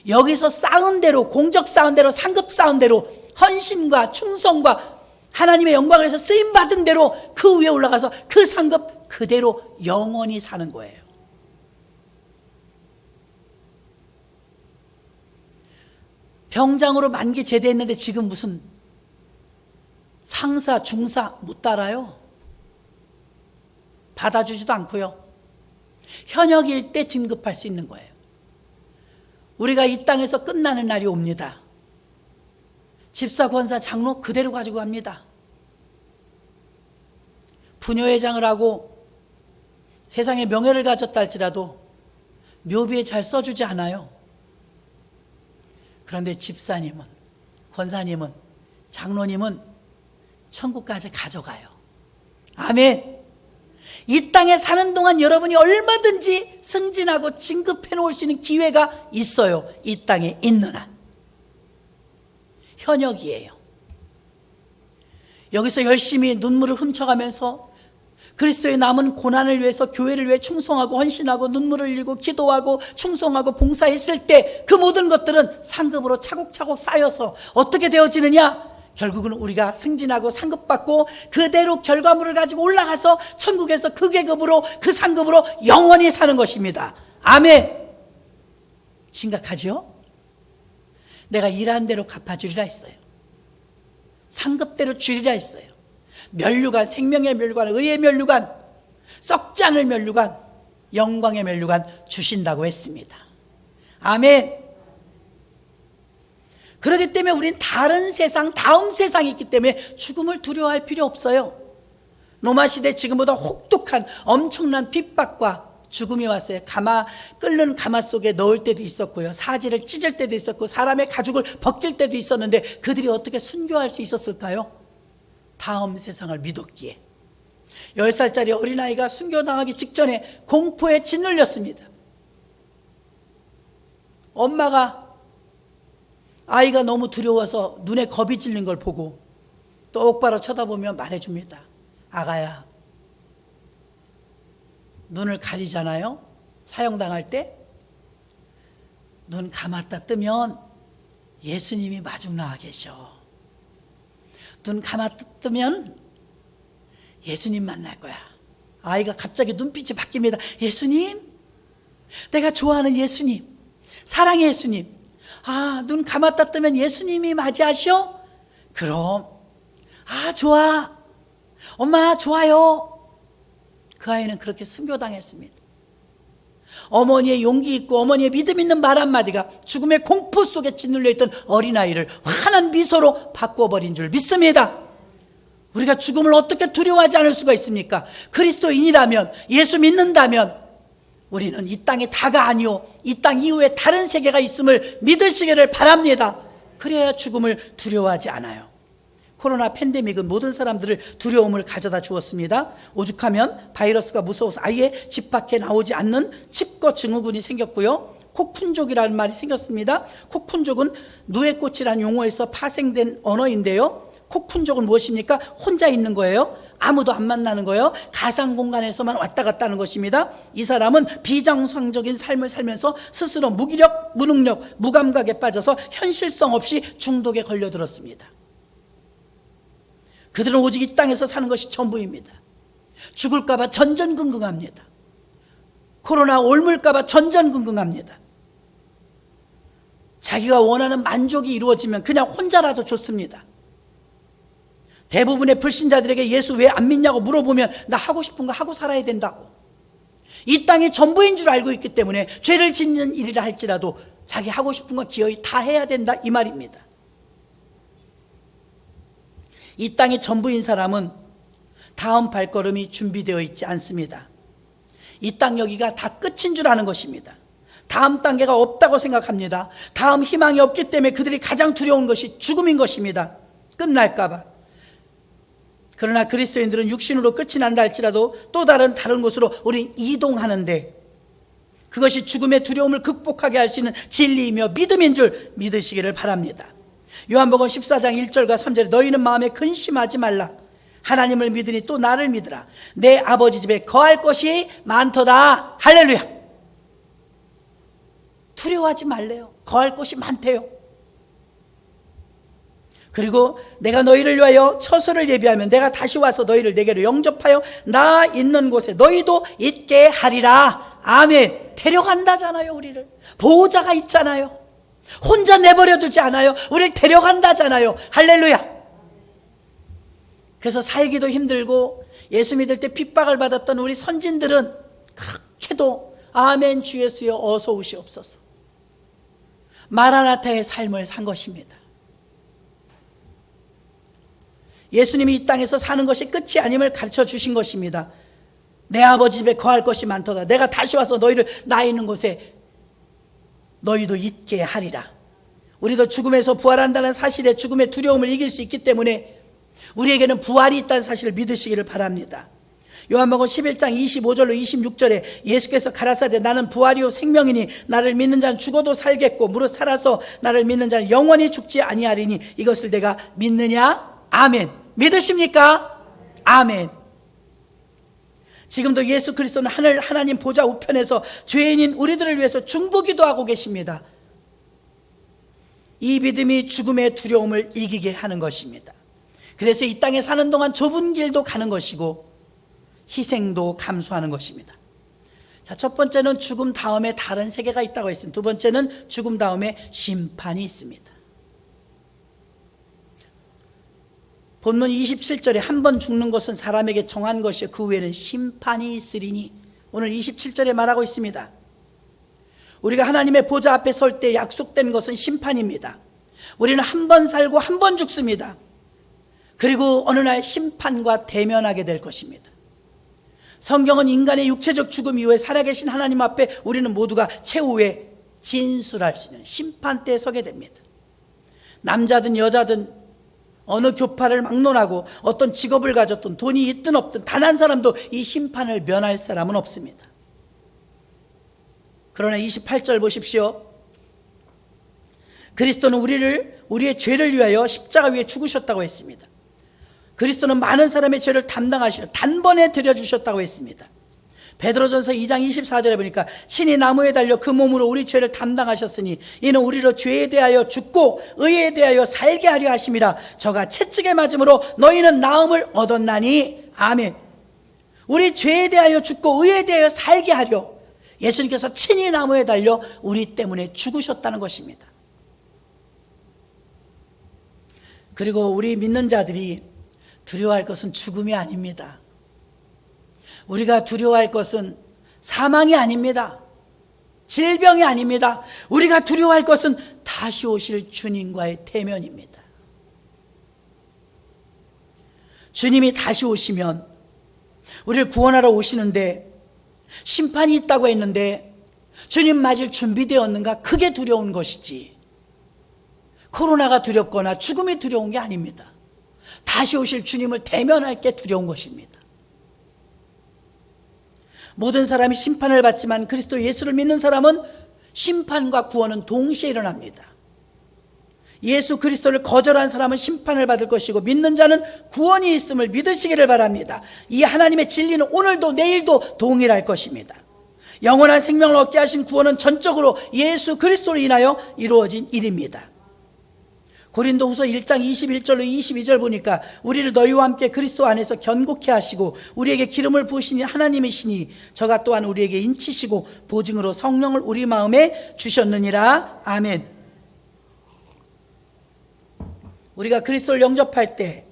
여기서 쌓은 대로, 공적 쌓은 대로, 상급 쌓은 대로, 헌신과 충성과 하나님의 영광을 위해서 쓰임받은 대로 그 위에 올라가서 그 상급 그대로 영원히 사는 거예요. 병장으로 만기 제대했는데 지금 무슨 상사, 중사 못 달아요. 받아주지도 않고요. 현역일 때 진급할 수 있는 거예요. 우리가 이 땅에서 끝나는 날이 옵니다. 집사, 권사, 장로 그대로 가지고 갑니다. 부녀회장을 하고 세상에 명예를 가졌다 할지라도 묘비에 잘 써주지 않아요. 그런데 집사님은, 권사님은, 장로님은 천국까지 가져가요. 아멘. 이 땅에 사는 동안 여러분이 얼마든지 승진하고 진급해 놓을 수 있는 기회가 있어요. 이 땅에 있는 한. 현역이에요. 여기서 열심히 눈물을 훔쳐가면서 그리스도의 남은 고난을 위해서 교회를 위해 충성하고 헌신하고 눈물을 흘리고 기도하고 충성하고 봉사했을 때 그 모든 것들은 상급으로 차곡차곡 쌓여서 어떻게 되어지느냐? 결국은 우리가 승진하고 상급받고 그대로 결과물을 가지고 올라가서 천국에서 그 계급으로, 그 상급으로 영원히 사는 것입니다. 아멘. 심각하죠? 내가 일한 대로 갚아주리라 했어요. 상급대로 주리라 했어요. 면류관, 생명의 면류관, 의의 면류관, 썩지 않을 면류관, 영광의 면류관 주신다고 했습니다. 아멘. 그렇기 때문에 우린 다른 세상, 다음 세상이 있기 때문에 죽음을 두려워할 필요 없어요. 로마 시대 지금보다 혹독한 엄청난 핍박과 죽음이 왔어요. 끓는 가마 속에 넣을 때도 있었고요. 사지를 찢을 때도 있었고 사람의 가죽을 벗길 때도 있었는데 그들이 어떻게 순교할 수 있었을까요? 다음 세상을 믿었기에. 10살짜리 어린아이가 순교당하기 직전에 공포에 짓눌렸습니다. 엄마가 아이가 너무 두려워서 눈에 겁이 찔린 걸 보고 똑바로 쳐다보며 말해줍니다. 아가야, 눈을 가리잖아요. 사형당할 때 눈 감았다 뜨면 예수님이 마중 나와 계셔. 눈 감아뜨면 예수님 만날 거야. 아이가 갑자기 눈빛이 바뀝니다. 예수님, 내가 좋아하는 예수님, 사랑의 예수님. 눈 감았다 뜨면 예수님이 맞이하시오? 그럼 좋아, 엄마 좋아요. 그 아이는 그렇게 순교당했습니다. 어머니의 용기 있고 어머니의 믿음 있는 말 한마디가 죽음의 공포 속에 짓눌려 있던 어린아이를 환한 미소로 바꿔버린 줄 믿습니다. 우리가 죽음을 어떻게 두려워하지 않을 수가 있습니까? 그리스도인이라면, 예수 믿는다면 우리는 이 땅의 다가 아니오, 이 땅 이후에 다른 세계가 있음을 믿으시기를 바랍니다. 그래야 죽음을 두려워하지 않아요. 코로나 팬데믹은 모든 사람들을 두려움을 가져다 주었습니다. 오죽하면 바이러스가 무서워서 아예 집 밖에 나오지 않는 칩거 증후군이 생겼고요. 콕푼족이라는 말이 생겼습니다. 콕푼족은 누에꽃이라는 용어에서 파생된 언어인데요. 콕푼족은 무엇입니까? 혼자 있는 거예요. 아무도 안 만나는 거예요. 가상 공간에서만 왔다 갔다 하는 것입니다. 이 사람은 비정상적인 삶을 살면서 스스로 무기력, 무능력, 무감각에 빠져서 현실성 없이 중독에 걸려들었습니다. 그들은 오직 이 땅에서 사는 것이 전부입니다. 죽을까 봐 전전긍긍합니다. 코로나 옮을까 봐 전전긍긍합니다. 자기가 원하는 만족이 이루어지면 그냥 혼자라도 좋습니다. 대부분의 불신자들에게 예수 왜 안 믿냐고 물어보면 나 하고 싶은 거 하고 살아야 된다고. 이 땅이 전부인 줄 알고 있기 때문에 죄를 짓는 일이라 할지라도 자기 하고 싶은 거 기어이 다 해야 된다, 이 말입니다. 이 땅이 전부인 사람은 다음 발걸음이 준비되어 있지 않습니다. 이 땅 여기가 다 끝인 줄 아는 것입니다. 다음 단계가 없다고 생각합니다. 다음 희망이 없기 때문에 그들이 가장 두려운 것이 죽음인 것입니다. 끝날까 봐. 그러나 그리스도인들은 육신으로 끝이 난다 할지라도 또 다른 곳으로 우린 이동하는데 그것이 죽음의 두려움을 극복하게 할 수 있는 진리이며 믿음인 줄 믿으시기를 바랍니다. 요한복음 14장 1절과 3절에 너희는 마음에 근심하지 말라. 하나님을 믿으니 또 나를 믿으라. 내 아버지 집에 거할 것이 많도다. 할렐루야. 두려워하지 말래요. 거할 곳이 많대요. 그리고 내가 너희를 위하여 처소를 예비하면 내가 다시 와서 너희를 내게로 영접하여 나 있는 곳에 너희도 있게 하리라. 아멘. 데려간다잖아요. 우리를 보호자가 있잖아요. 혼자 내버려 두지 않아요. 우리를 데려간다잖아요. 할렐루야. 그래서 살기도 힘들고 예수 믿을 때 핍박을 받았던 우리 선진들은 그렇게도 아멘 주 예수여 어서 오시옵소서 마라나타의 삶을 산 것입니다. 예수님이 이 땅에서 사는 것이 끝이 아님을 가르쳐 주신 것입니다. 내 아버지 집에 거할 것이 많도다. 내가 다시 와서 너희를 나 있는 곳에 너희도 있게 하리라. 우리도 죽음에서 부활한다는 사실에 죽음의 두려움을 이길 수 있기 때문에 우리에게는 부활이 있다는 사실을 믿으시기를 바랍니다. 요한복음 11장 25절로 26절에 예수께서 가라사대 나는 부활이요 생명이니 나를 믿는 자는 죽어도 살겠고 무릇 살아서 나를 믿는 자는 영원히 죽지 아니하리니 이것을 내가 믿느냐? 아멘. 믿으십니까? 아멘. 지금도 예수 그리스도는 하늘 하나님 보좌 우편에서 죄인인 우리들을 위해서 중보기도 하고 계십니다. 이 믿음이 죽음의 두려움을 이기게 하는 것입니다. 그래서 이 땅에 사는 동안 좁은 길도 가는 것이고 희생도 감수하는 것입니다. 자, 첫 번째는 죽음 다음에 다른 세계가 있다고 했습니다. 두 번째는 죽음 다음에 심판이 있습니다. 본문 27절에 한 번 죽는 것은 사람에게 정한 것이요 그 후에는 심판이 있으리니 오늘 27절에 말하고 있습니다. 우리가 하나님의 보좌 앞에 설 때 약속된 것은 심판입니다. 우리는 한 번 살고 한 번 죽습니다. 그리고 어느 날 심판과 대면하게 될 것입니다. 성경은 인간의 육체적 죽음 이후에 살아계신 하나님 앞에 우리는 모두가 최후에 진술할 수 있는 심판대에 서게 됩니다. 남자든 여자든 어느 교파를 막론하고 어떤 직업을 가졌든 돈이 있든 없든 단 한 사람도 이 심판을 면할 사람은 없습니다. 그러나 28절 보십시오. 그리스도는 우리의 죄를 위하여 십자가 위에 죽으셨다고 했습니다. 그리스도는 많은 사람의 죄를 담당하시려 단번에 들여주셨다고 했습니다. 베드로전서 2장 24절에 보니까 친히 나무에 달려 그 몸으로 우리 죄를 담당하셨으니 이는 우리로 죄에 대하여 죽고 의에 대하여 살게 하려 하심이라. 저가 채찍에 맞음으로 너희는 나음을 얻었나니. 아멘. 우리 죄에 대하여 죽고 의에 대하여 살게 하려 예수님께서 친히 나무에 달려 우리 때문에 죽으셨다는 것입니다. 그리고 우리 믿는 자들이 두려워할 것은 죽음이 아닙니다. 우리가 두려워할 것은 사망이 아닙니다. 질병이 아닙니다. 우리가 두려워할 것은 다시 오실 주님과의 대면입니다. 주님이 다시 오시면 우리를 구원하러 오시는데 심판이 있다고 했는데 주님 맞을 준비되었는가? 그게 두려운 것이지 코로나가 두렵거나 죽음이 두려운 게 아닙니다. 다시 오실 주님을 대면할 게 두려운 것입니다. 모든 사람이 심판을 받지만 그리스도 예수를 믿는 사람은 심판과 구원은 동시에 일어납니다. 예수 그리스도를 거절한 사람은 심판을 받을 것이고 믿는 자는 구원이 있음을 믿으시기를 바랍니다. 이 하나님의 진리는 오늘도 내일도 동일할 것입니다. 영원한 생명을 얻게 하신 구원은 전적으로 예수 그리스도로 인하여 이루어진 일입니다. 고린도후서 1장 21절로 22절 보니까 우리를 너희와 함께 그리스도 안에서 견고케 하시고 우리에게 기름을 부으시니 하나님이시니 저가 또한 우리에게 인치시고 보증으로 성령을 우리 마음에 주셨느니라. 아멘. 우리가 그리스도를 영접할 때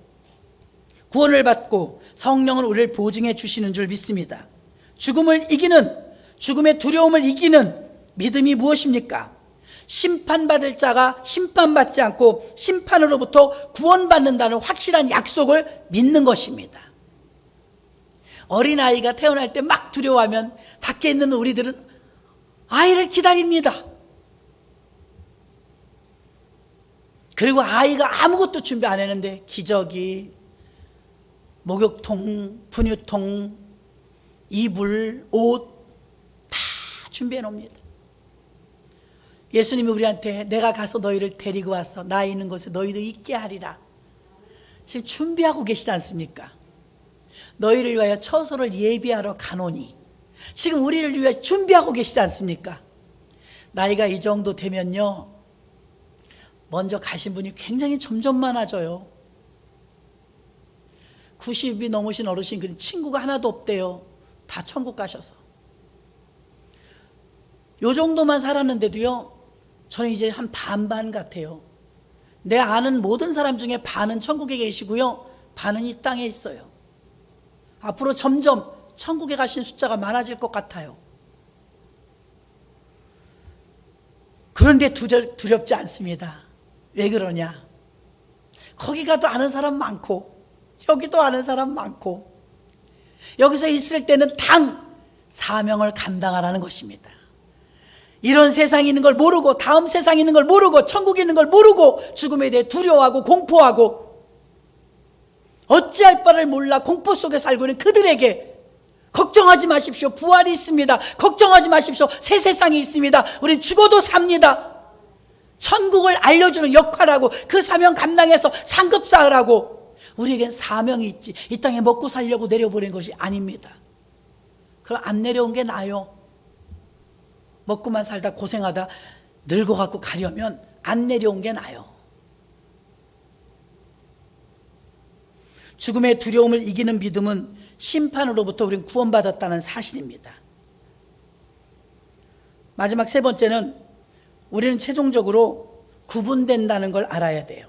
구원을 받고 성령을 우리를 보증해 주시는 줄 믿습니다. 죽음을 이기는, 죽음의 두려움을 이기는 믿음이 무엇입니까? 심판받을 자가 심판받지 않고 심판으로부터 구원받는다는 확실한 약속을 믿는 것입니다. 어린아이가 태어날 때 막 두려워하면 밖에 있는 우리들은 아이를 기다립니다. 그리고 아이가 아무것도 준비 안 했는데 기저귀, 목욕통, 분유통, 이불, 옷 다 준비해 놓습니다. 예수님이 우리한테 내가 가서 너희를 데리고 와서 나 있는 곳에 너희도 있게 하리라. 지금 준비하고 계시지 않습니까? 너희를 위하여 처소를 예비하러 가노니. 지금 우리를 위해 준비하고 계시지 않습니까? 나이가 이 정도 되면요 먼저 가신 분이 굉장히 점점 많아져요. 90이 넘으신 어르신 그 친구가 하나도 없대요. 다 천국 가셔서. 요 정도만 살았는데도요 저는 이제 한 반반 같아요. 내 아는 모든 사람 중에 반은 천국에 계시고요 반은 이 땅에 있어요. 앞으로 점점 천국에 가신 숫자가 많아질 것 같아요. 그런데 두렵지 않습니다. 왜 그러냐? 거기 가도 아는 사람 많고 여기도 아는 사람 많고 여기서 있을 때는 당 사명을 감당하라는 것입니다. 이런 세상이 있는 걸 모르고 다음 세상이 있는 걸 모르고 천국이 있는 걸 모르고 죽음에 대해 두려워하고 공포하고 어찌할 바를 몰라 공포 속에 살고 있는 그들에게 걱정하지 마십시오. 부활이 있습니다. 걱정하지 마십시오. 새 세상이 있습니다. 우린 죽어도 삽니다. 천국을 알려주는 역할하고 그 사명 감당해서 상급 쌓으라고 우리에겐 사명이 있지 이 땅에 먹고 살려고 내려보낸 것이 아닙니다. 그럼 안 내려온 게 나아요. 먹고만 살다 고생하다 늙어갖고 가려면 안 내려온 게 나아요. 죽음의 두려움을 이기는 믿음은 심판으로부터 우리는 구원받았다는 사실입니다. 마지막 세 번째는 우리는 최종적으로 구분된다는 걸 알아야 돼요.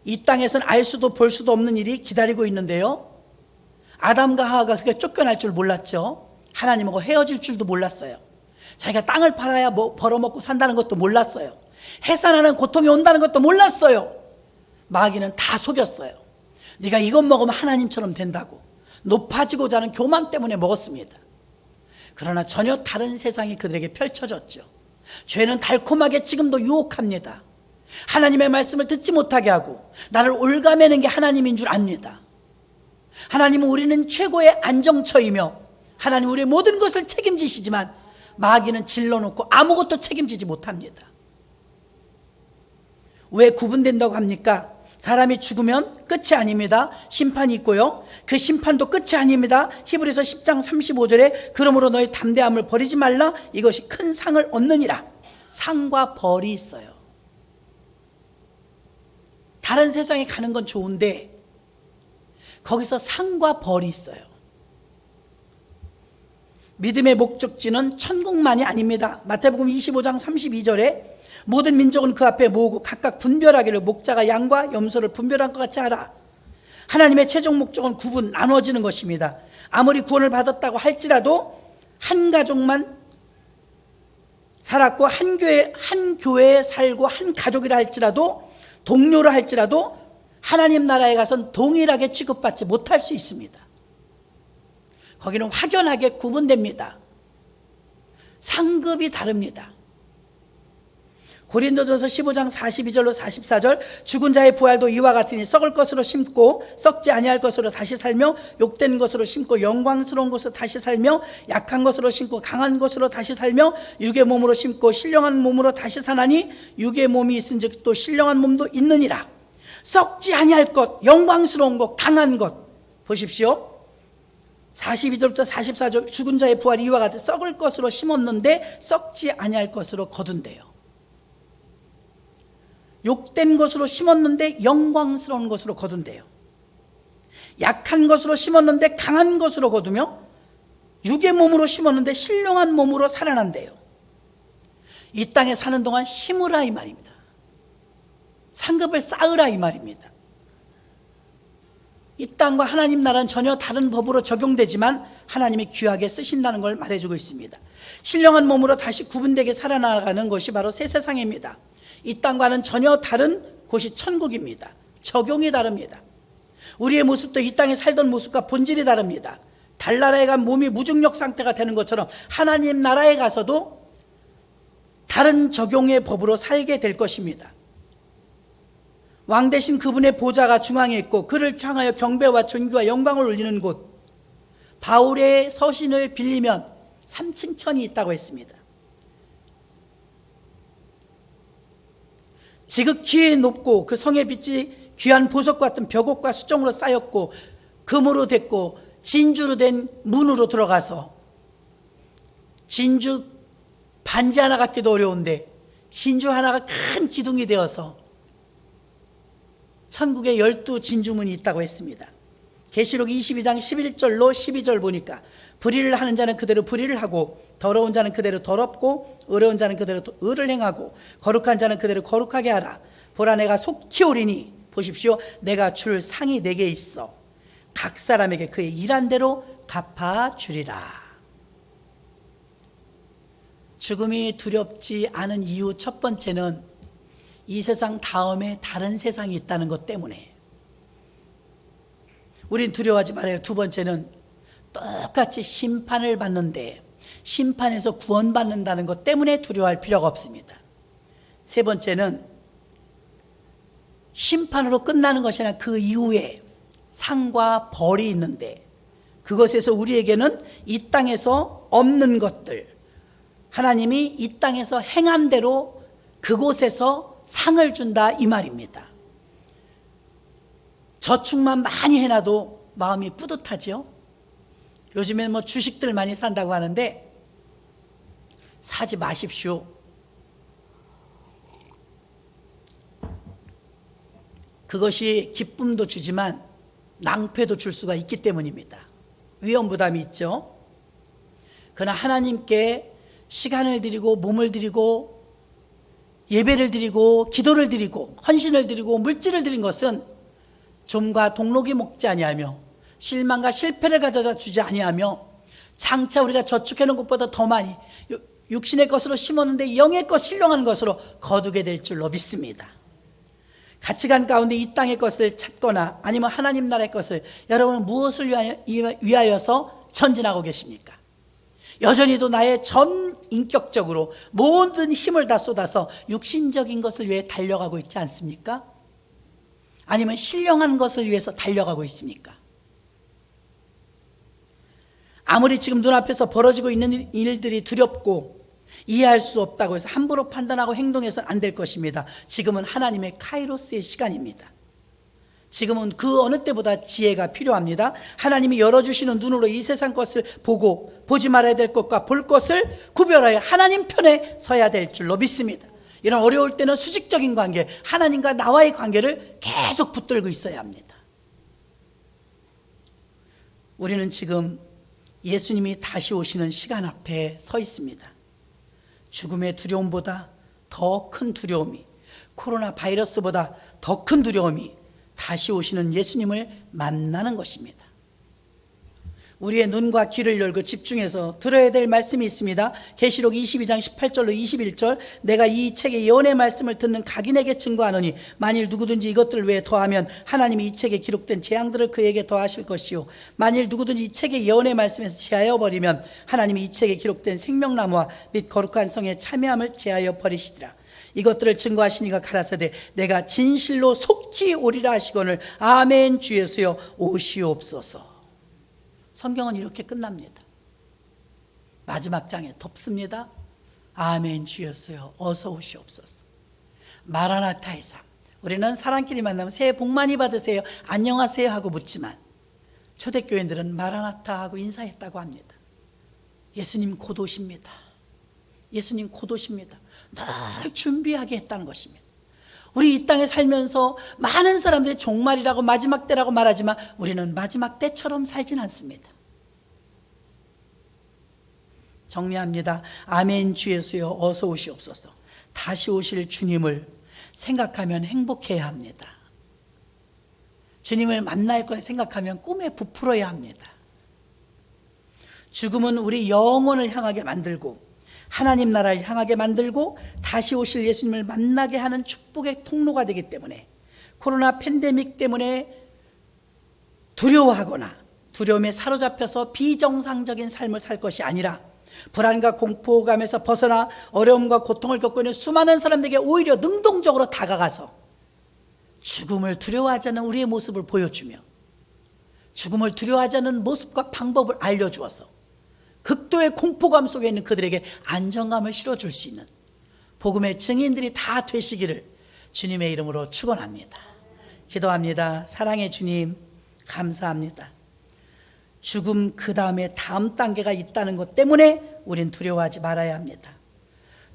이 땅에서는 알 수도 볼 수도 없는 일이 기다리고 있는데요 아담과 하와가 그렇게 쫓겨날 줄 몰랐죠. 하나님하고 헤어질 줄도 몰랐어요. 자기가 땅을 팔아야 벌어먹고 산다는 것도 몰랐어요. 해산하는 고통이 온다는 것도 몰랐어요. 마귀는 다 속였어요. 네가 이것 먹으면 하나님처럼 된다고 높아지고자 하는 교만 때문에 먹었습니다. 그러나 전혀 다른 세상이 그들에게 펼쳐졌죠. 죄는 달콤하게 지금도 유혹합니다. 하나님의 말씀을 듣지 못하게 하고 나를 올가매는 게 하나님인 줄 압니다. 하나님은 우리는 최고의 안정처이며 하나님 우리의 모든 것을 책임지시지만 마귀는 질러놓고 아무것도 책임지지 못합니다. 왜 구분된다고 합니까? 사람이 죽으면 끝이 아닙니다. 심판이 있고요. 그 심판도 끝이 아닙니다. 히브리서 10장 35절에 그러므로 너희 담대함을 버리지 말라. 이것이 큰 상을 얻느니라. 상과 벌이 있어요. 다른 세상에 가는 건 좋은데 거기서 상과 벌이 있어요. 믿음의 목적지는 천국만이 아닙니다. 마태복음 25장 32절에 모든 민족은 그 앞에 모으고 각각 분별하기를 목자가 양과 염소를 분별한 것 같이 하라. 하나님의 최종 목적은 구분, 나눠지는 것입니다. 아무리 구원을 받았다고 할지라도 한 가족만 살았고 한 교회에 살고 한 가족이라 할지라도 동료라 할지라도 하나님 나라에 가선 동일하게 취급받지 못할 수 있습니다. 거기는 확연하게 구분됩니다. 상급이 다릅니다. 고린도전서 15장 42절로 44절 죽은 자의 부활도 이와 같으니 썩을 것으로 심고 썩지 아니할 것으로 다시 살며 욕된 것으로 심고 영광스러운 것으로 다시 살며 약한 것으로 심고 강한 것으로 다시 살며 육의 몸으로 심고 신령한 몸으로 다시 사나니 육의 몸이 있은즉 또 신령한 몸도 있느니라. 썩지 아니할 것, 영광스러운 것, 강한 것 보십시오. 42절부터 44절 죽은 자의 부활이 이와 같이 썩을 것으로 심었는데 썩지 아니할 것으로 거둔대요. 욕된 것으로 심었는데 영광스러운 것으로 거둔대요. 약한 것으로 심었는데 강한 것으로 거두며 육의 몸으로 심었는데 신령한 몸으로 살아난대요. 이 땅에 사는 동안 심으라 이 말입니다. 상급을 쌓으라 이 말입니다. 이 땅과 하나님 나라는 전혀 다른 법으로 적용되지만 하나님이 귀하게 쓰신다는 걸 말해주고 있습니다. 신령한 몸으로 다시 구분되게 살아나가는 것이 바로 새 세상입니다. 이 땅과는 전혀 다른 곳이 천국입니다. 적용이 다릅니다. 우리의 모습도 이 땅에 살던 모습과 본질이 다릅니다. 달나라에 간 몸이 무중력 상태가 되는 것처럼 하나님 나라에 가서도 다른 적용의 법으로 살게 될 것입니다. 왕 대신 그분의 보좌가 중앙에 있고 그를 향하여 경배와 존귀와 영광을 올리는 곳, 바울의 서신을 빌리면 3층 천이 있다고 했습니다. 지극히 높고 그 성의 빛이 귀한 보석과 같은 벽옥과 수정으로 쌓였고 금으로 됐고 진주로 된 문으로 들어가서 진주 반지 하나 갖기도 어려운데 진주 하나가 큰 기둥이 되어서 천국에 12진주문이 있다고 했습니다. 계시록 22장 11절로 12절 보니까 불의를 하는 자는 그대로 불의를 하고 더러운 자는 그대로 더럽고 의로운 자는 그대로 의를 행하고 거룩한 자는 그대로 거룩하게 하라. 보라 내가 속히 오리니 보십시오. 내가 줄 상이 내게 있어. 각 사람에게 그의 일한 대로 갚아주리라. 죽음이 두렵지 않은 이유 첫 번째는 이 세상 다음에 다른 세상이 있다는 것 때문에 우린 두려워하지 말아요. 두 번째는 똑같이 심판을 받는데 심판에서 구원받는다는 것 때문에 두려워할 필요가 없습니다. 세 번째는 심판으로 끝나는 것이 아니라 그 이후에 상과 벌이 있는데 그것에서 우리에게는 이 땅에서 없는 것들, 하나님이 이 땅에서 행한 대로 그곳에서 상을 준다 이 말입니다. 저축만 많이 해놔도 마음이 뿌듯하지요. 요즘엔 뭐 주식들 많이 산다고 하는데 사지 마십시오. 그것이 기쁨도 주지만 낭패도 줄 수가 있기 때문입니다. 위험 부담이 있죠. 그러나 하나님께 시간을 드리고 몸을 드리고 예배를 드리고 기도를 드리고 헌신을 드리고 물질을 드린 것은 좀과 동록이 먹지 아니하며 실망과 실패를 가져다 주지 아니하며 장차 우리가 저축해놓은 것보다 더 많이 육신의 것으로 심었는데 영의 것 신령한 것으로 거두게 될 줄로 믿습니다. 가치관 가운데 이 땅의 것을 찾거나 아니면 하나님 나라의 것을 여러분은 무엇을 위하여서 전진하고 계십니까? 여전히도 나의 전 인격적으로 모든 힘을 다 쏟아서 육신적인 것을 위해 달려가고 있지 않습니까? 아니면 신령한 것을 위해서 달려가고 있습니까? 아무리 지금 눈앞에서 벌어지고 있는 일들이 두렵고 이해할 수 없다고 해서 함부로 판단하고 행동해서는 안 될 것입니다. 지금은 하나님의 카이로스의 시간입니다. 지금은 그 어느 때보다 지혜가 필요합니다. 하나님이 열어주시는 눈으로 이 세상 것을 보고 보지 말아야 될 것과 볼 것을 구별하여 하나님 편에 서야 될 줄로 믿습니다. 이런 어려울 때는 수직적인 관계, 하나님과 나와의 관계를 계속 붙들고 있어야 합니다. 우리는 지금 예수님이 다시 오시는 시간 앞에 서 있습니다. 죽음의 두려움보다 더 큰 두려움이, 코로나 바이러스보다 더 큰 두려움이 다시 오시는 예수님을 만나는 것입니다. 우리의 눈과 귀를 열고 집중해서 들어야 될 말씀이 있습니다. 계시록 22장 18절로 21절, 내가 이 책의 예언의 말씀을 듣는 각인에게 증거하노니 만일 누구든지 이것들을 외에 더하면 하나님이 이 책에 기록된 재앙들을 그에게 더하실 것이요, 만일 누구든지 이 책의 예언의 말씀에서 제하여 버리면 하나님이 이 책에 기록된 생명나무와 및 거룩한 성의 참여함을 제하여 버리시리라. 이것들을 증거하시니가 가라사대 내가 진실로 속히 오리라 하시거늘 아멘 주 예수여 오시옵소서. 성경은 이렇게 끝납니다. 마지막 장에 덮습니다. 아멘 주 예수여 어서 오시옵소서. 마라나타의 삶. 우리는 사람끼리 만나면 새해 복 많이 받으세요, 안녕하세요 하고 묻지만 초대교인들은 마라나타 하고 인사했다고 합니다. 예수님 곧 오십니다. 예수님 곧 오십니다. 늘 준비하게 했다는 것입니다. 우리 이 땅에 살면서 많은 사람들이 종말이라고 마지막 때라고 말하지만 우리는 마지막 때처럼 살진 않습니다. 정리합니다. 아멘 주 예수여 어서 오시옵소서. 다시 오실 주님을 생각하면 행복해야 합니다. 주님을 만날 걸 생각하면 꿈에 부풀어야 합니다. 죽음은 우리 영혼을 향하게 만들고 하나님 나라를 향하게 만들고 다시 오실 예수님을 만나게 하는 축복의 통로가 되기 때문에 코로나 팬데믹 때문에 두려워하거나 두려움에 사로잡혀서 비정상적인 삶을 살 것이 아니라 불안과 공포감에서 벗어나 어려움과 고통을 겪고 있는 수많은 사람들에게 오히려 능동적으로 다가가서 죽음을 두려워하지 않는 우리의 모습을 보여주며 죽음을 두려워하지 않는 모습과 방법을 알려주어서 극도의 공포감 속에 있는 그들에게 안정감을 실어줄 수 있는 복음의 증인들이 다 되시기를 주님의 이름으로 축원합니다. 기도합니다. 사랑의 주님 감사합니다. 죽음 그 다음에 다음 단계가 있다는 것 때문에 우린 두려워하지 말아야 합니다.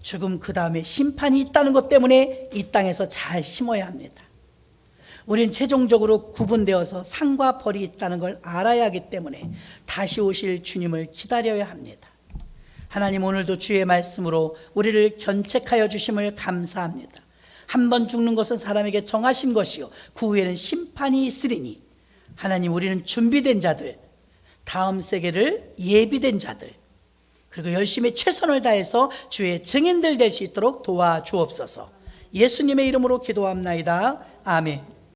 죽음 그 다음에 심판이 있다는 것 때문에 이 땅에서 잘 심어야 합니다. 우린 최종적으로 구분되어서 상과 벌이 있다는 걸 알아야 하기 때문에 다시 오실 주님을 기다려야 합니다. 하나님 오늘도 주의 말씀으로 우리를 견책하여 주심을 감사합니다. 한 번 죽는 것은 사람에게 정하신 것이요 그 후에는 심판이 있으리니 하나님 우리는 준비된 자들, 다음 세계를 예비된 자들, 그리고 열심히 최선을 다해서 주의 증인들 될 수 있도록 도와주옵소서. 예수님의 이름으로 기도합나이다. 아멘.